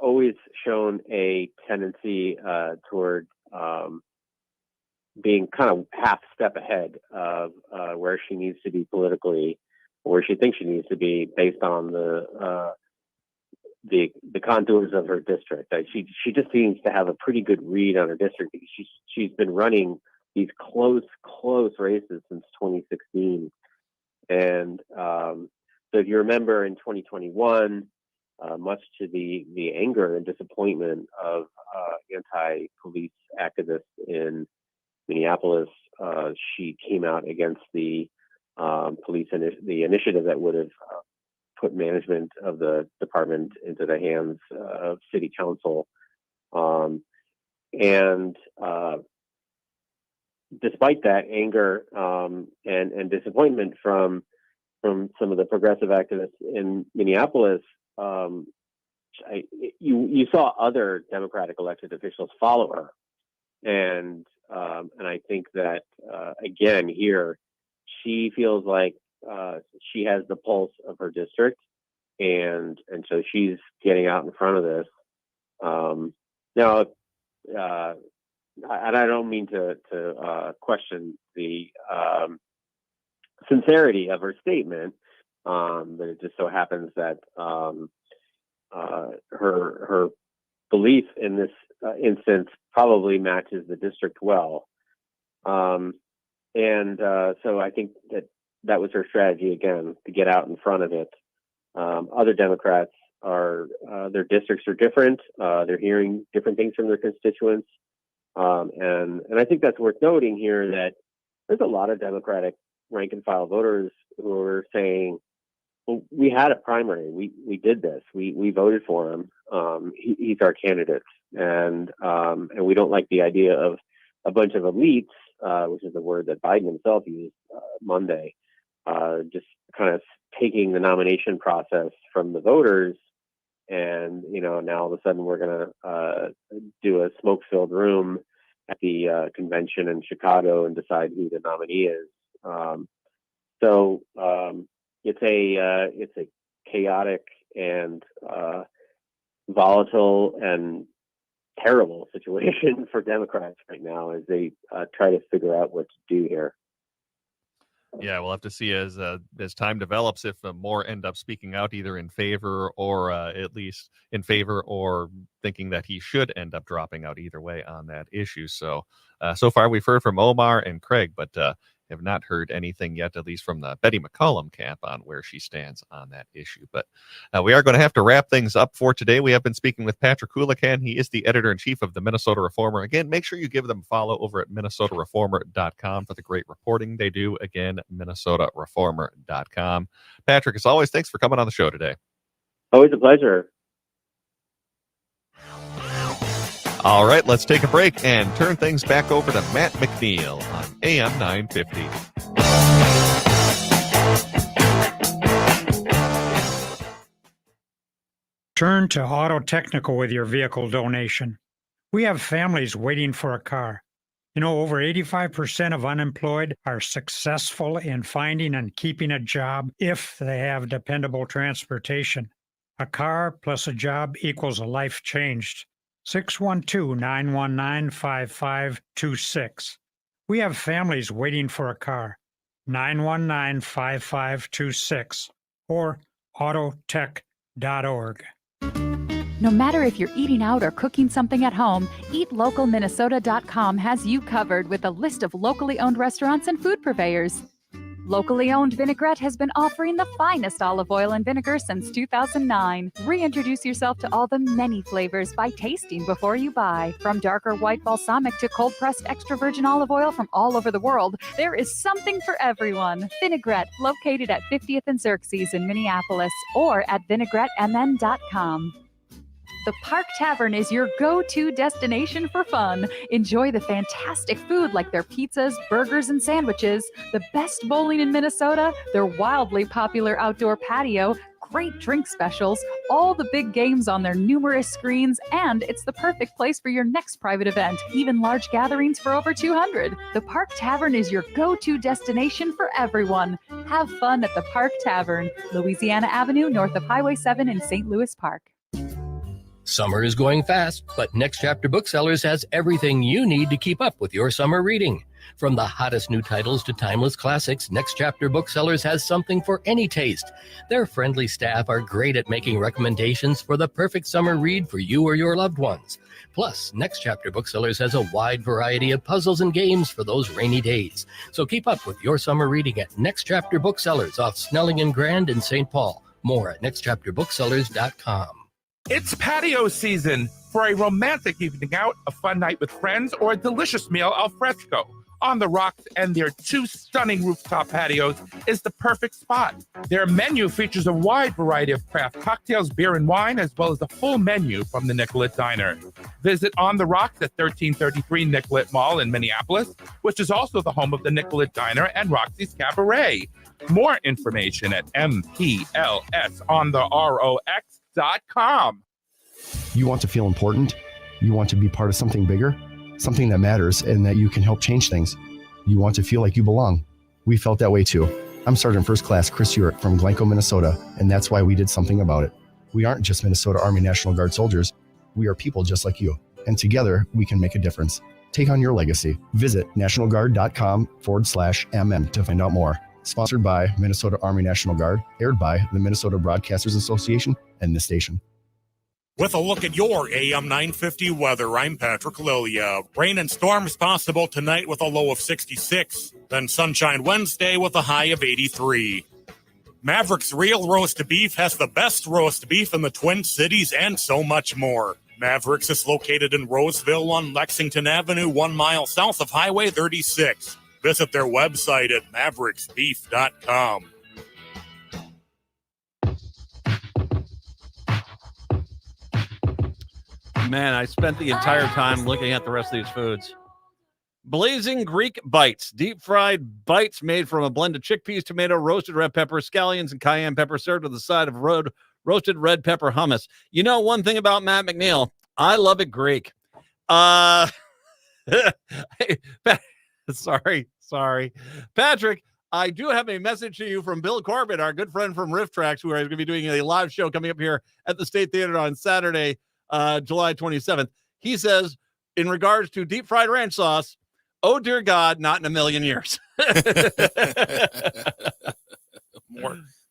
always shown a tendency toward being kind of half step ahead of where she needs to be politically, where she thinks she needs to be based on the contours of her district. She just seems to have a pretty good read on her district because she's been running these close races since 2016. And so if you remember in 2021, much to the anger and disappointment of anti-police activists in Minneapolis, she came out against the the initiative that would have put management of the department into the hands of city council. And despite that anger and disappointment from some of the progressive activists in Minneapolis, you saw other Democratic elected officials follow her, and I think that again here, she feels like she has the pulse of her district, and so she's getting out in front of this. Now, and I don't mean to question the sincerity of her statement, but it just so happens that her belief in this instance probably matches the district well. And so I think that was her strategy, again, to get out in front of it. Other Democrats their districts are different. They're hearing different things from their constituents. And I think that's worth noting here, that there's a lot of Democratic rank and file voters who are saying, well, we had a primary. We did this. We voted for him. He's our candidate. And we don't like the idea of a bunch of elites, which is the word that Biden himself used Monday, just kind of taking the nomination process from the voters. And, now all of a sudden we're going to do a smoke-filled room at the convention in Chicago and decide who the nominee is. So it's a chaotic and volatile and terrible situation for Democrats right now as they try to figure out what to do here. Yeah, we'll have to see as time develops if more end up speaking out either in favor or at least in favor or thinking that he should end up dropping out either way on that issue. So far we've heard from Omar and Craig, but have not heard anything yet, at least from the Betty McCollum camp, on where she stands on that issue. But we are going to have to wrap things up for today. We have been speaking with Patrick Houlihan. He is the editor-in-chief of the Minnesota Reformer. Again, make sure you give them a follow over at minnesotareformer.com for the great reporting they do. Again, minnesotareformer.com. Patrick, as always, thanks for coming on the show today. Always a pleasure. All right, let's take a break and turn things back over to Matt McNeil on AM 950. Turn to Auto Technical with your vehicle donation. We have families waiting for a car. Over 85% of unemployed are successful in finding and keeping a job if they have dependable transportation. A car plus a job equals a life changed. 612-919-5526. We have families waiting for a car. 919-5526 or autotech.org. No matter if you're eating out or cooking something at home, EatLocalMinnesota.com has you covered with a list of locally owned restaurants and food purveyors. Locally owned Vinaigrette has been offering the finest olive oil and vinegar since 2009. Reintroduce yourself to all the many flavors by tasting before you buy. From darker white balsamic to cold-pressed extra virgin olive oil from all over the world, there is something for everyone. Vinaigrette, located at 50th and Xerxes in Minneapolis, or at vinaigrettemn.com. The Park Tavern is your go-to destination for fun. Enjoy the fantastic food like their pizzas, burgers, and sandwiches, the best bowling in Minnesota, their wildly popular outdoor patio, great drink specials, all the big games on their numerous screens, and it's the perfect place for your next private event, even large gatherings for over 200. The Park Tavern is your go-to destination for everyone. Have fun at the Park Tavern, Louisiana Avenue, north of Highway 7 in St. Louis Park. Summer is going fast, but Next Chapter Booksellers has everything you need to keep up with your summer reading. From the hottest new titles to timeless classics, Next Chapter Booksellers has something for any taste. Their friendly staff are great at making recommendations for the perfect summer read for you or your loved ones. Plus, Next Chapter Booksellers has a wide variety of puzzles and games for those rainy days. So keep up with your summer reading at Next Chapter Booksellers off Snelling and Grand in St. Paul. More at nextchapterbooksellers.com. It's patio season. For a romantic evening out, a fun night with friends, or a delicious meal al fresco. On the Rocks and their 2 stunning rooftop patios is the perfect spot. Their menu features a wide variety of craft cocktails, beer, and wine, as well as a full menu from the Nicollet Diner. Visit On the Rocks at 1333 Nicollet Mall in Minneapolis, which is also the home of the Nicollet Diner and Roxy's Cabaret. More information at MPLSontheROX.com. You want to feel important? You want to be part of something bigger? Something that matters and that you can help change things. You want to feel like you belong. We felt that way too. I'm Sergeant First Class Chris Urick from Glencoe, Minnesota, and that's why we did something about it. We aren't just Minnesota Army National Guard soldiers. We are people just like you. And together, we can make a difference. Take on your legacy. Visit nationalguard.com/MM to find out more. Sponsored by Minnesota Army National Guard, aired by the Minnesota Broadcasters Association and this station. With a look at your AM 950 weather, I'm Patrick Lilia. Rain and storms possible tonight with a low of 66. Then sunshine Wednesday with a high of 83. Maverick's Real Roast Beef has the best roast beef in the Twin Cities and so much more. Maverick's is located in Roseville on Lexington Avenue, 1 mile south of Highway 36. Visit their website at mavericksbeef.com. Man, I spent the entire time looking at the rest of these foods. Blazing Greek bites, deep fried bites made from a blend of chickpeas, tomato, roasted red pepper, scallions, and cayenne pepper, served with a side of roasted red pepper hummus. You know one thing about Matt McNeil, I love it Greek. Sorry. Patrick, I do have a message to you from Bill Corbett, our good friend from Riff Tracks, who is going to be doing a live show coming up here at the State Theater on Saturday, July 27th. He says, in regards to deep fried ranch sauce, oh dear God, not in a million years.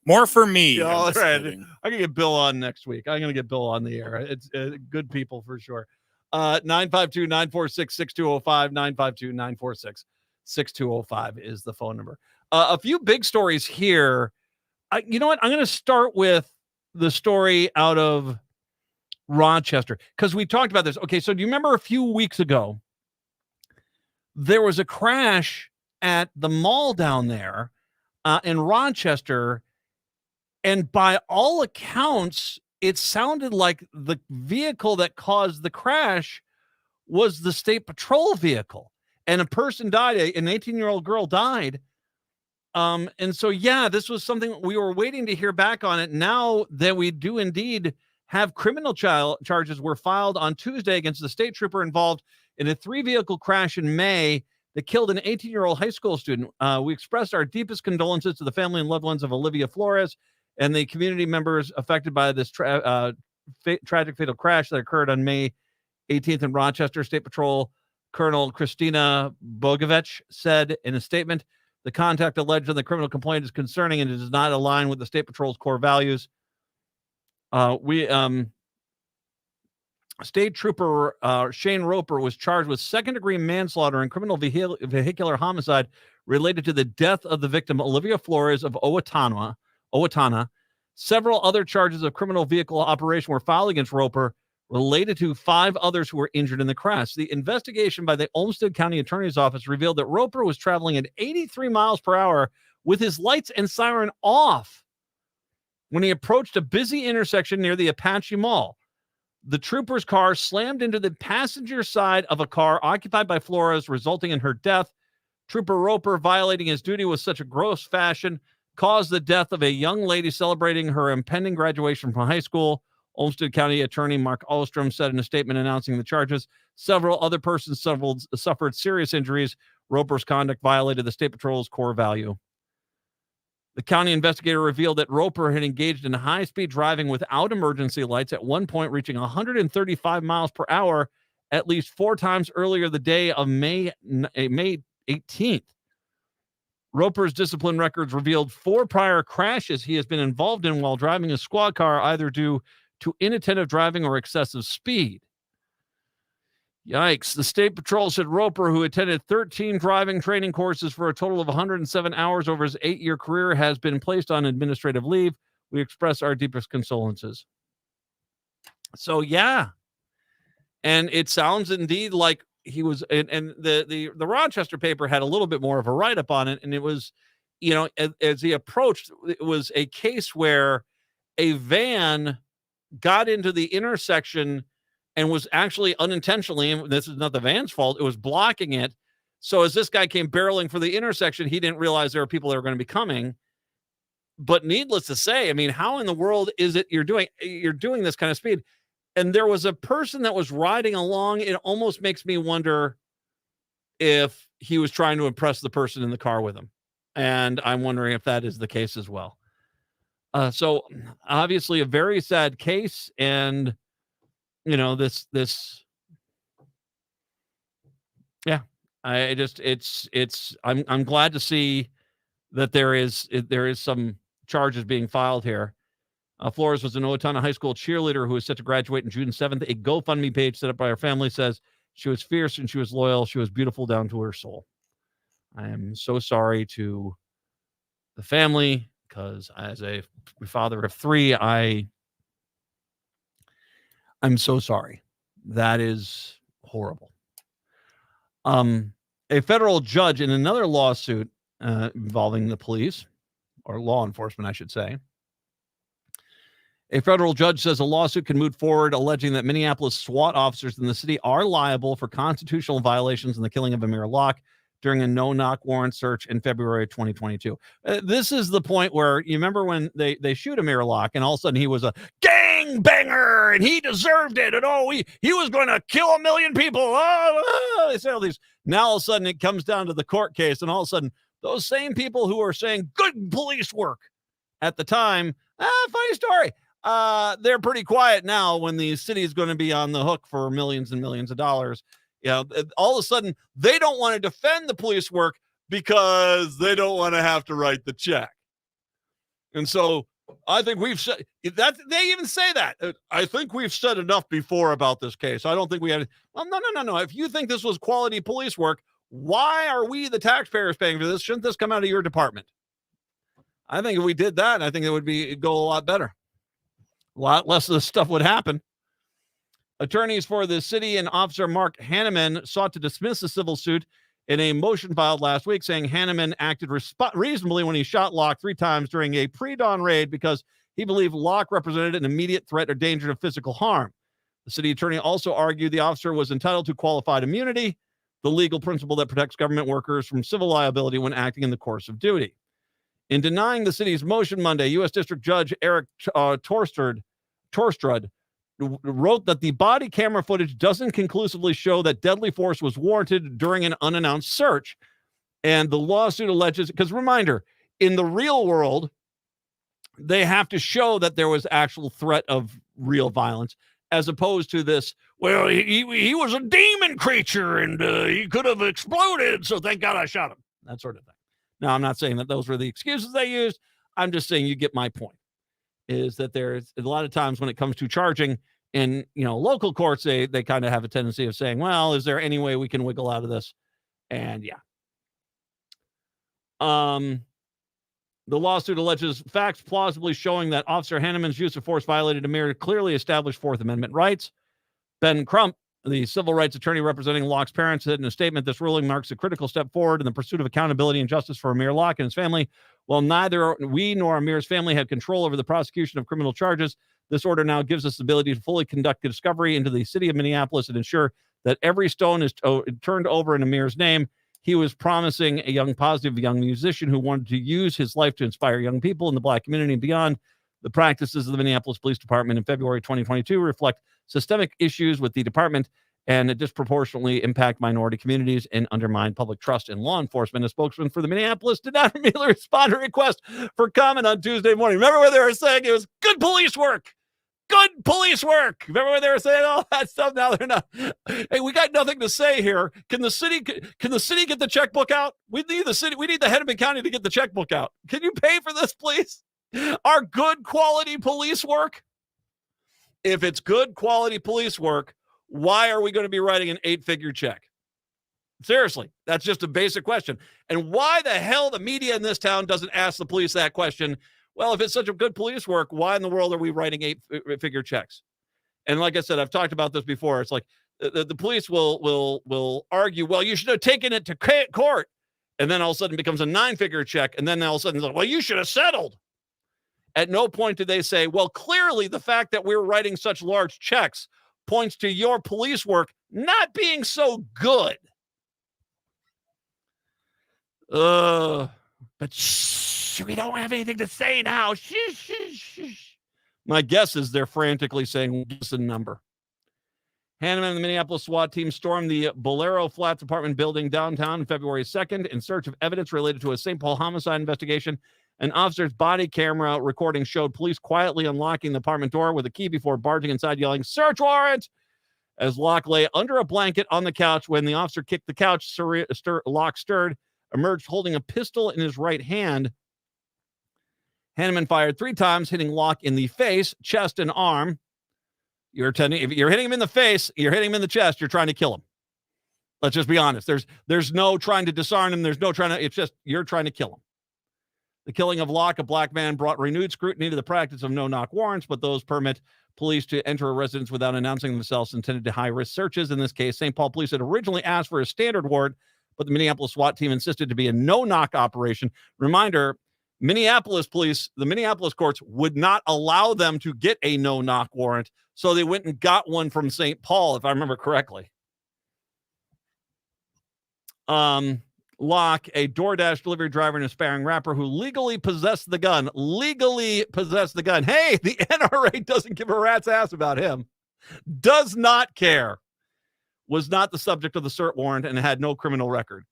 More for me. All right. I can get Bill on next week. I'm going to get Bill on the air. It's good people for sure. 952-946-6205, 952-946-6205 is the phone number. A few big stories here. You know what? I'm going to start with the story out of Rochester, because we talked about this. Okay, so do you remember a few weeks ago, there was a crash at the mall down there in Rochester, and by all accounts, it sounded like the vehicle that caused the crash was the state patrol vehicle, and a person died. An 18-year-old girl died. And so, yeah, this was something we were waiting to hear back on it. Now that we do indeed have criminal charges were filed on Tuesday against the state trooper involved in a 3-vehicle crash in May that killed an 18-year-old high school student. We expressed our deepest condolences to the family and loved ones of Olivia Flores and the community members affected by this tragic fatal crash that occurred on May 18th in Rochester. State Patrol Colonel Christina Bogovich said in a statement, the conduct alleged in the criminal complaint is concerning and it does not align with the State Patrol's core values. State Trooper Shane Roper was charged with second-degree manslaughter and criminal vehicular homicide related to the death of the victim, Olivia Flores of Owatonna. Several other charges of criminal vehicle operation were filed against Roper related to 5 others who were injured in the crash. The investigation by the Olmsted County Attorney's Office revealed that Roper was traveling at 83 miles per hour with his lights and siren off when he approached a busy intersection near the Apache Mall. The trooper's car slammed into the passenger side of a car occupied by Flores, resulting in her death. Trooper Roper, violating his duty with such a gross fashion, caused the death of a young lady celebrating her impending graduation from high school. Olmsted County Attorney Mark Ostrom said in a statement announcing the charges. Several other persons suffered serious injuries. Roper's conduct violated the State Patrol's core value. The county investigator revealed that Roper had engaged in high-speed driving without emergency lights, at one point reaching 135 miles per hour at least 4 times earlier the day of May 18th. Roper's discipline records revealed 4 prior crashes he has been involved in while driving a squad car, either due to inattentive driving or excessive speed. Yikes. The State Patrol said Roper, who attended 13 driving training courses for a total of 107 hours over his 8-year career, has been placed on administrative leave. We express our deepest condolences. So, yeah. And it sounds indeed like he was, and the Rochester paper had a little bit more of a write-up on it, and it was, as he approached, it was a case where a van got into the intersection and was actually unintentionally, and this is not the van's fault, it was blocking it. So as this guy came barreling for the intersection, he didn't realize there were people that were going to be coming. But needless to say, I mean, how in the world is it you're doing this kind of speed? And there was a person that was riding along. It almost makes me wonder if he was trying to impress the person in the car with him. And I'm wondering if that is the case as well. So obviously a very sad case, and I'm glad to see that there is some charges being filed here. Flores was an Owatonna High School cheerleader who is set to graduate on June 7th. A GoFundMe page set up by her family says she was fierce and she was loyal. She was beautiful down to her soul. I am so sorry to the family, because as a father of 3, I'm so sorry. That is horrible. A federal judge in another lawsuit involving the police, or law enforcement, I should say. A federal judge says a lawsuit can move forward alleging that Minneapolis SWAT officers in the city are liable for constitutional violations in the killing of Amir Locke during a no-knock warrant search in February of 2022. This is the point where you remember when they shoot Amir Locke, and all of a sudden he was a gang banger and he deserved it, and he was going to kill 1 million people. They say all these. Now all of a sudden it comes down to the court case, and all of a sudden those same people who are saying good police work at the time, funny story, they're pretty quiet now when the city is going to be on the hook for millions and millions of dollars. All of a sudden they don't want to defend the police work because they don't want to have to write the check. And so I think we've said that. They even say that. I think we've said enough before about this case. I don't think we had. Well, no. If you think this was quality police work, why are we, the taxpayers, paying for this? Shouldn't this come out of your department? I think if we did that, I think it'd go a lot better. A lot less of this stuff would happen. Attorneys for the city and Officer Mark Hanneman sought to dismiss the civil suit in a motion filed last week, saying Hanneman acted reasonably when he shot Locke 3 times during a pre-dawn raid because he believed Locke represented an immediate threat or danger of physical harm. The city attorney also argued the officer was entitled to qualified immunity, the legal principle that protects government workers from civil liability when acting in the course of duty. In denying the city's motion Monday, U.S. District Judge Eric Torstrud wrote that the body camera footage doesn't conclusively show that deadly force was warranted during an unannounced search. And the lawsuit alleges, because reminder, in the real world, they have to show that there was actual threat of real violence, as opposed to this, well, he was a demon creature and he could have exploded, so thank God I shot him. That sort of thing. Now, I'm not saying that those were the excuses they used. I'm just saying you get my point, is that there's a lot of times when it comes to charging in, local courts, they kind of have a tendency of saying, well, is there any way we can wiggle out of this? And yeah. The lawsuit alleges facts plausibly showing that Officer Hanneman's use of force violated Amir's clearly established Fourth Amendment rights. Ben Crump, the civil rights attorney representing Locke's parents, said in a statement, this ruling marks a critical step forward in the pursuit of accountability and justice for Amir Locke and his family. While neither we nor Amir's family had control over the prosecution of criminal charges, this order now gives us the ability to fully conduct a discovery into the city of Minneapolis and ensure that every stone is turned over in Amir's name. He was promising a positive young musician who wanted to use his life to inspire young people in the Black community and beyond. The practices of the Minneapolis Police Department in February 2022 reflect systemic issues with the department and disproportionately impact minority communities and undermine public trust in law enforcement. A spokesman for the Minneapolis did not immediately respond to a request for comment on Tuesday morning. Remember when they were saying it was good police work? Good police work. Remember when they were saying all that stuff? Now they're not. Hey, we got nothing to say here. Can the city get the checkbook out? We need the city. We need the Hennepin County to get the checkbook out. Can you pay for this, please? Our good quality police work. If it's good quality police work, why are we going to be writing an 8-figure check? Seriously, that's just a basic question. And why the hell the media in this town doesn't ask the police that question? Well, if it's such a good police work, why in the world are we writing 8-figure checks? And like I said, I've talked about this before. It's like the police will argue, well, you should have taken it to court. And then all of a sudden it becomes a 9-figure check. And then all of a sudden it's like, well, you should have settled. At no point did they say, well, clearly the fact that we're writing such large checks points to your police work not being so good. But shh, we don't have anything to say now. Shh, shh, shh. My guess is they're frantically saying, give us a number. Hanneman and the Minneapolis SWAT team stormed the Bolero Flats apartment building downtown on February 2nd in search of evidence related to a St. Paul homicide investigation. An officer's body camera recording showed police quietly unlocking the apartment door with a key before barging inside, yelling, "Search warrant!" As Locke lay under a blanket on the couch. When the officer kicked the couch, Locke stirred, emerged holding a pistol in his right hand. Hanneman fired 3 times, hitting Locke in the face, chest, and arm. If you're hitting him in the face, you're hitting him in the chest, you're trying to kill him. Let's just be honest. There's no trying to disarm him. There's no trying to, it's just, you're trying to kill him. The killing of Locke, a black man, brought renewed scrutiny to the practice of no-knock warrants, but those permit police to enter a residence without announcing themselves intended to high-risk searches. In this case, St. Paul police had originally asked for a standard warrant, but the Minneapolis SWAT team insisted to be a no-knock operation. Reminder, Minneapolis police, the Minneapolis courts would not allow them to get a no-knock warrant, so they went and got one from St. Paul, if I remember correctly. Locke, a DoorDash delivery driver and aspiring rapper who legally possessed the gun. Hey, the NRA doesn't give a rat's ass about him. Does not care. Was not the subject of the cert warrant and had no criminal record.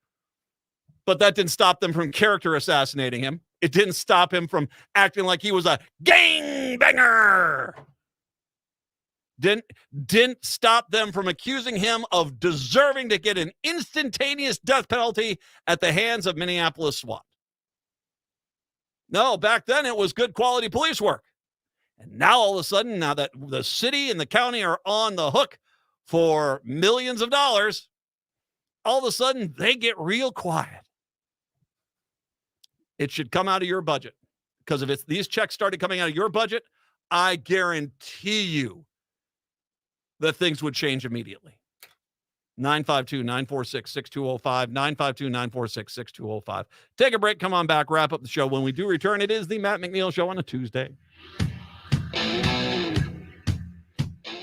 But that didn't stop them from character assassinating him. It didn't stop him from acting like he was a gangbanger. Didn't stop them from accusing him of deserving to get an instantaneous death penalty at the hands of Minneapolis SWAT. No, back then it was good quality police work. And now all of a sudden, now that the city and the county are on the hook for millions of dollars, all of a sudden they get real quiet. It should come out of your budget. Because if these checks started coming out of your budget, I guarantee you that things would change immediately. 952-946-6205, 952-946-6205. Take a break, come on back, wrap up the show. When we do return, it is the Matt McNeil Show on a Tuesday.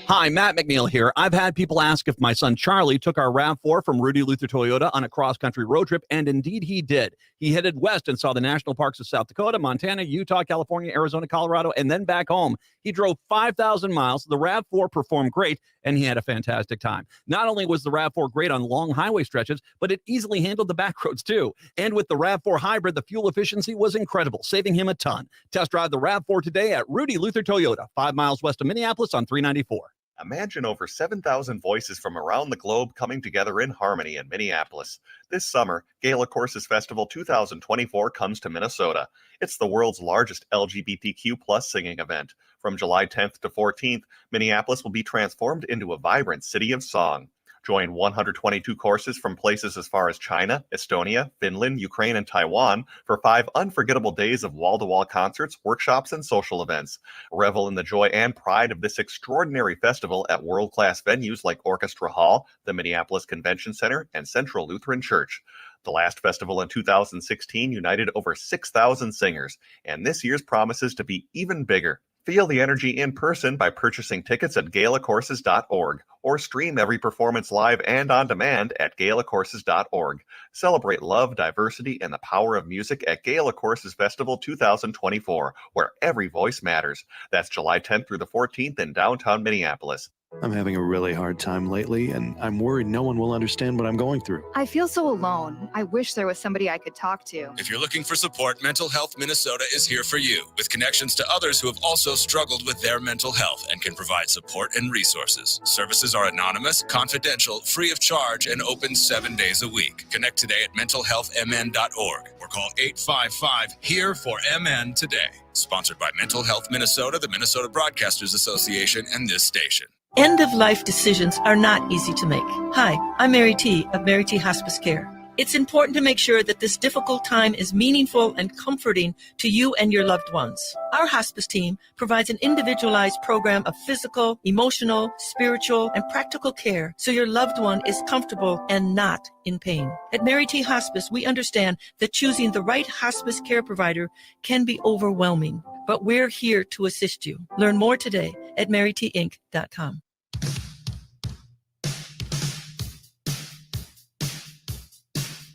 Hi, Matt McNeil here. I've had people ask if my son Charlie took our RAV4 from Rudy Luther Toyota on a cross-country road trip, and indeed he did. He headed west and saw the national parks of South Dakota, Montana, Utah, California, Arizona, Colorado, and then back home. He drove 5,000 miles. The RAV4 performed great, and he had a fantastic time. Not only was the RAV4 great on long highway stretches, but it easily handled the back roads too. And with the RAV4 Hybrid, the fuel efficiency was incredible, saving him a ton. Test drive the RAV4 today at Rudy Luther Toyota, 5 miles west of Minneapolis on 394. Imagine over 7,000 voices from around the globe coming together in harmony in Minneapolis. This summer, Gala Courses Festival 2024 comes to Minnesota. It's the world's largest LGBTQ+ singing event. From July 10th to 14th, Minneapolis will be transformed into a vibrant city of song. Join 122 courses from places as far as China, Estonia, Finland, Ukraine, and Taiwan for 5 unforgettable days of wall-to-wall concerts, workshops, and social events. Revel in the joy and pride of this extraordinary festival at world-class venues like Orchestra Hall, the Minneapolis Convention Center, and Central Lutheran Church. The last festival in 2016 united over 6,000 singers, and this year's promises to be even bigger. Feel the energy in person by purchasing tickets at galacourses.org or stream every performance live and on demand at galacourses.org. Celebrate love, diversity, and the power of music at Gala Courses Festival 2024, where every voice matters. That's July 10th through the 14th in downtown Minneapolis. I'm having a really hard time lately, and I'm worried no one will understand what I'm going through. I feel so alone. I wish there was somebody I could talk to. If you're looking for support, Mental Health Minnesota is here for you, with connections to others who have also struggled with their mental health and can provide support and resources. Services are anonymous, confidential, free of charge, and open 7 days a week. Connect today at mentalhealthmn.org or call 855-HERE-FOR-MN today. Sponsored by Mental Health Minnesota, the Minnesota Broadcasters Association, and this station. End-of-life decisions are not easy to make. Hi, I'm Mary T. of Mary T. Hospice Care. It's important to make sure that this difficult time is meaningful and comforting to you and your loved ones. Our hospice team provides an individualized program of physical, emotional, spiritual, and practical care so your loved one is comfortable and not in pain. At Mary T. Hospice, we understand that choosing the right hospice care provider can be overwhelming, but we're here to assist you. Learn more today at marytinc.com.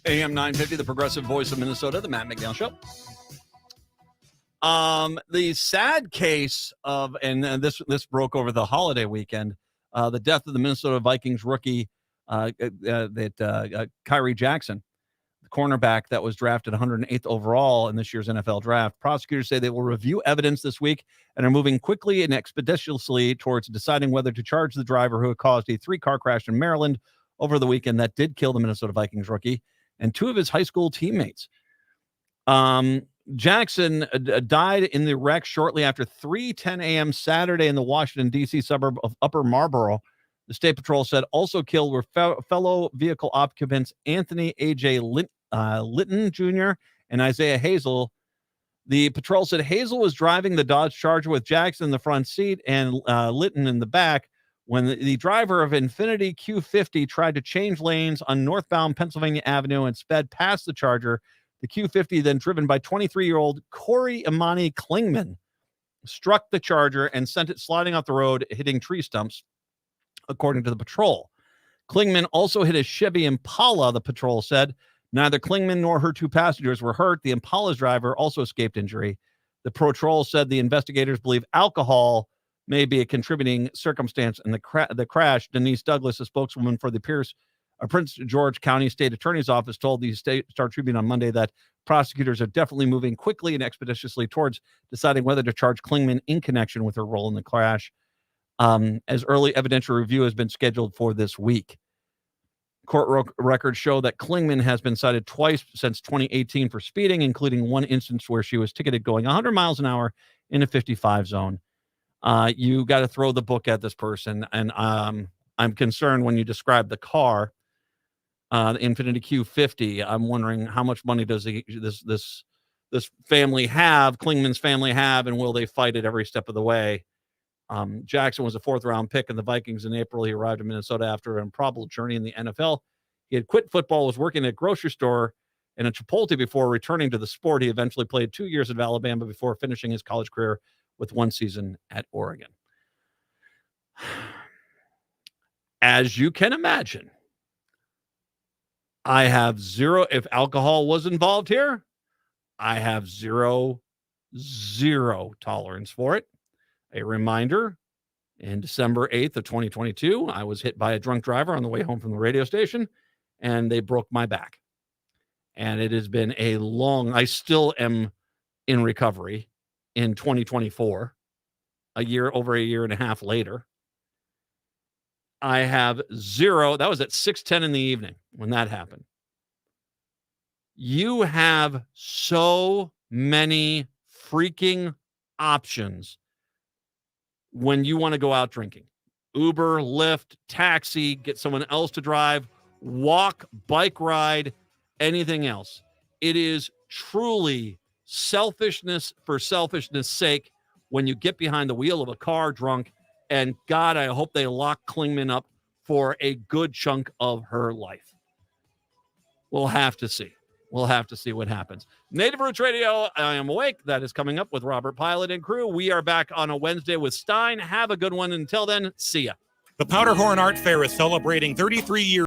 AM 950, the progressive voice of Minnesota, the Matt McNeil Show. The sad case of, and this broke over the holiday weekend, the death of the Minnesota Vikings rookie, Kyrie Jackson, the cornerback that was drafted 108th overall in this year's NFL draft. Prosecutors say they will review evidence this week and are moving quickly and expeditiously towards deciding whether to charge the driver who had caused a 3-car crash in Maryland over the weekend that did kill the Minnesota Vikings rookie and 2 of his high school teammates. Jackson died in the wreck shortly after 3:10 a.m. Saturday in the Washington, D.C. suburb of Upper Marlboro. The State Patrol said also killed were fellow vehicle occupants Anthony A.J. Litton Jr. and Isaiah Hazel. The patrol said Hazel was driving the Dodge Charger with Jackson in the front seat and Litton in the back when the driver of Infiniti Q50 tried to change lanes on northbound Pennsylvania Avenue and sped past the Charger. The Q50, then driven by 23-year-old Corey Imani Klingman, struck the Charger and sent it sliding off the road, hitting tree stumps, according to the patrol. Klingman also hit a Chevy Impala, the patrol said. Neither Klingman nor her 2 passengers were hurt. The Impala's driver also escaped injury. The patrol said the investigators believe alcohol may be a contributing circumstance in the crash. Denise Douglas, a spokeswoman for the Prince George County State Attorney's Office, told the Star Tribune on Monday that prosecutors are definitely moving quickly and expeditiously towards deciding whether to charge Klingman in connection with her role in the crash, as early evidentiary review has been scheduled for this week. Court records show that Klingman has been cited twice since 2018 for speeding, including one instance where she was ticketed going 100 miles an hour in a 55 zone. You got to throw the book at this person. And I'm concerned when you describe the car, the Infiniti Q50. I'm wondering how much money does this family have, Klingman's family have, and will they fight it every step of the way? Jackson was a 4th-round pick in the Vikings in April. He arrived in Minnesota after an improbable journey in the NFL. He had quit football, was working at a grocery store and a Chipotle before returning to the sport. He eventually played 2 years at Alabama before finishing his college career with 1 season at Oregon. As you can imagine, I have zero, if alcohol was involved here, I have zero tolerance for it. A reminder, in December 8th of 2022, I was hit by a drunk driver on the way home from the radio station, and they broke my back. And it has been I still am in recovery in 2024, over a year and a half later. I have zero. That was at 6:10 in the evening when that happened. You have so many freaking options when you want to go out drinking. Uber, Lyft, taxi, get someone else to drive, walk, bike ride, anything else. It is truly selfishness for selfishness' sake when you get behind the wheel of a car drunk. And God, I hope they lock Klingman up for a good chunk of her life. We'll have to see. We'll have to see what happens. Native Roots Radio, I Am Awake. That is coming up with Robert Pilot and crew. We are back on a Wednesday with Stein. Have a good one. Until then, see ya. The Powderhorn Art Fair is celebrating 33 years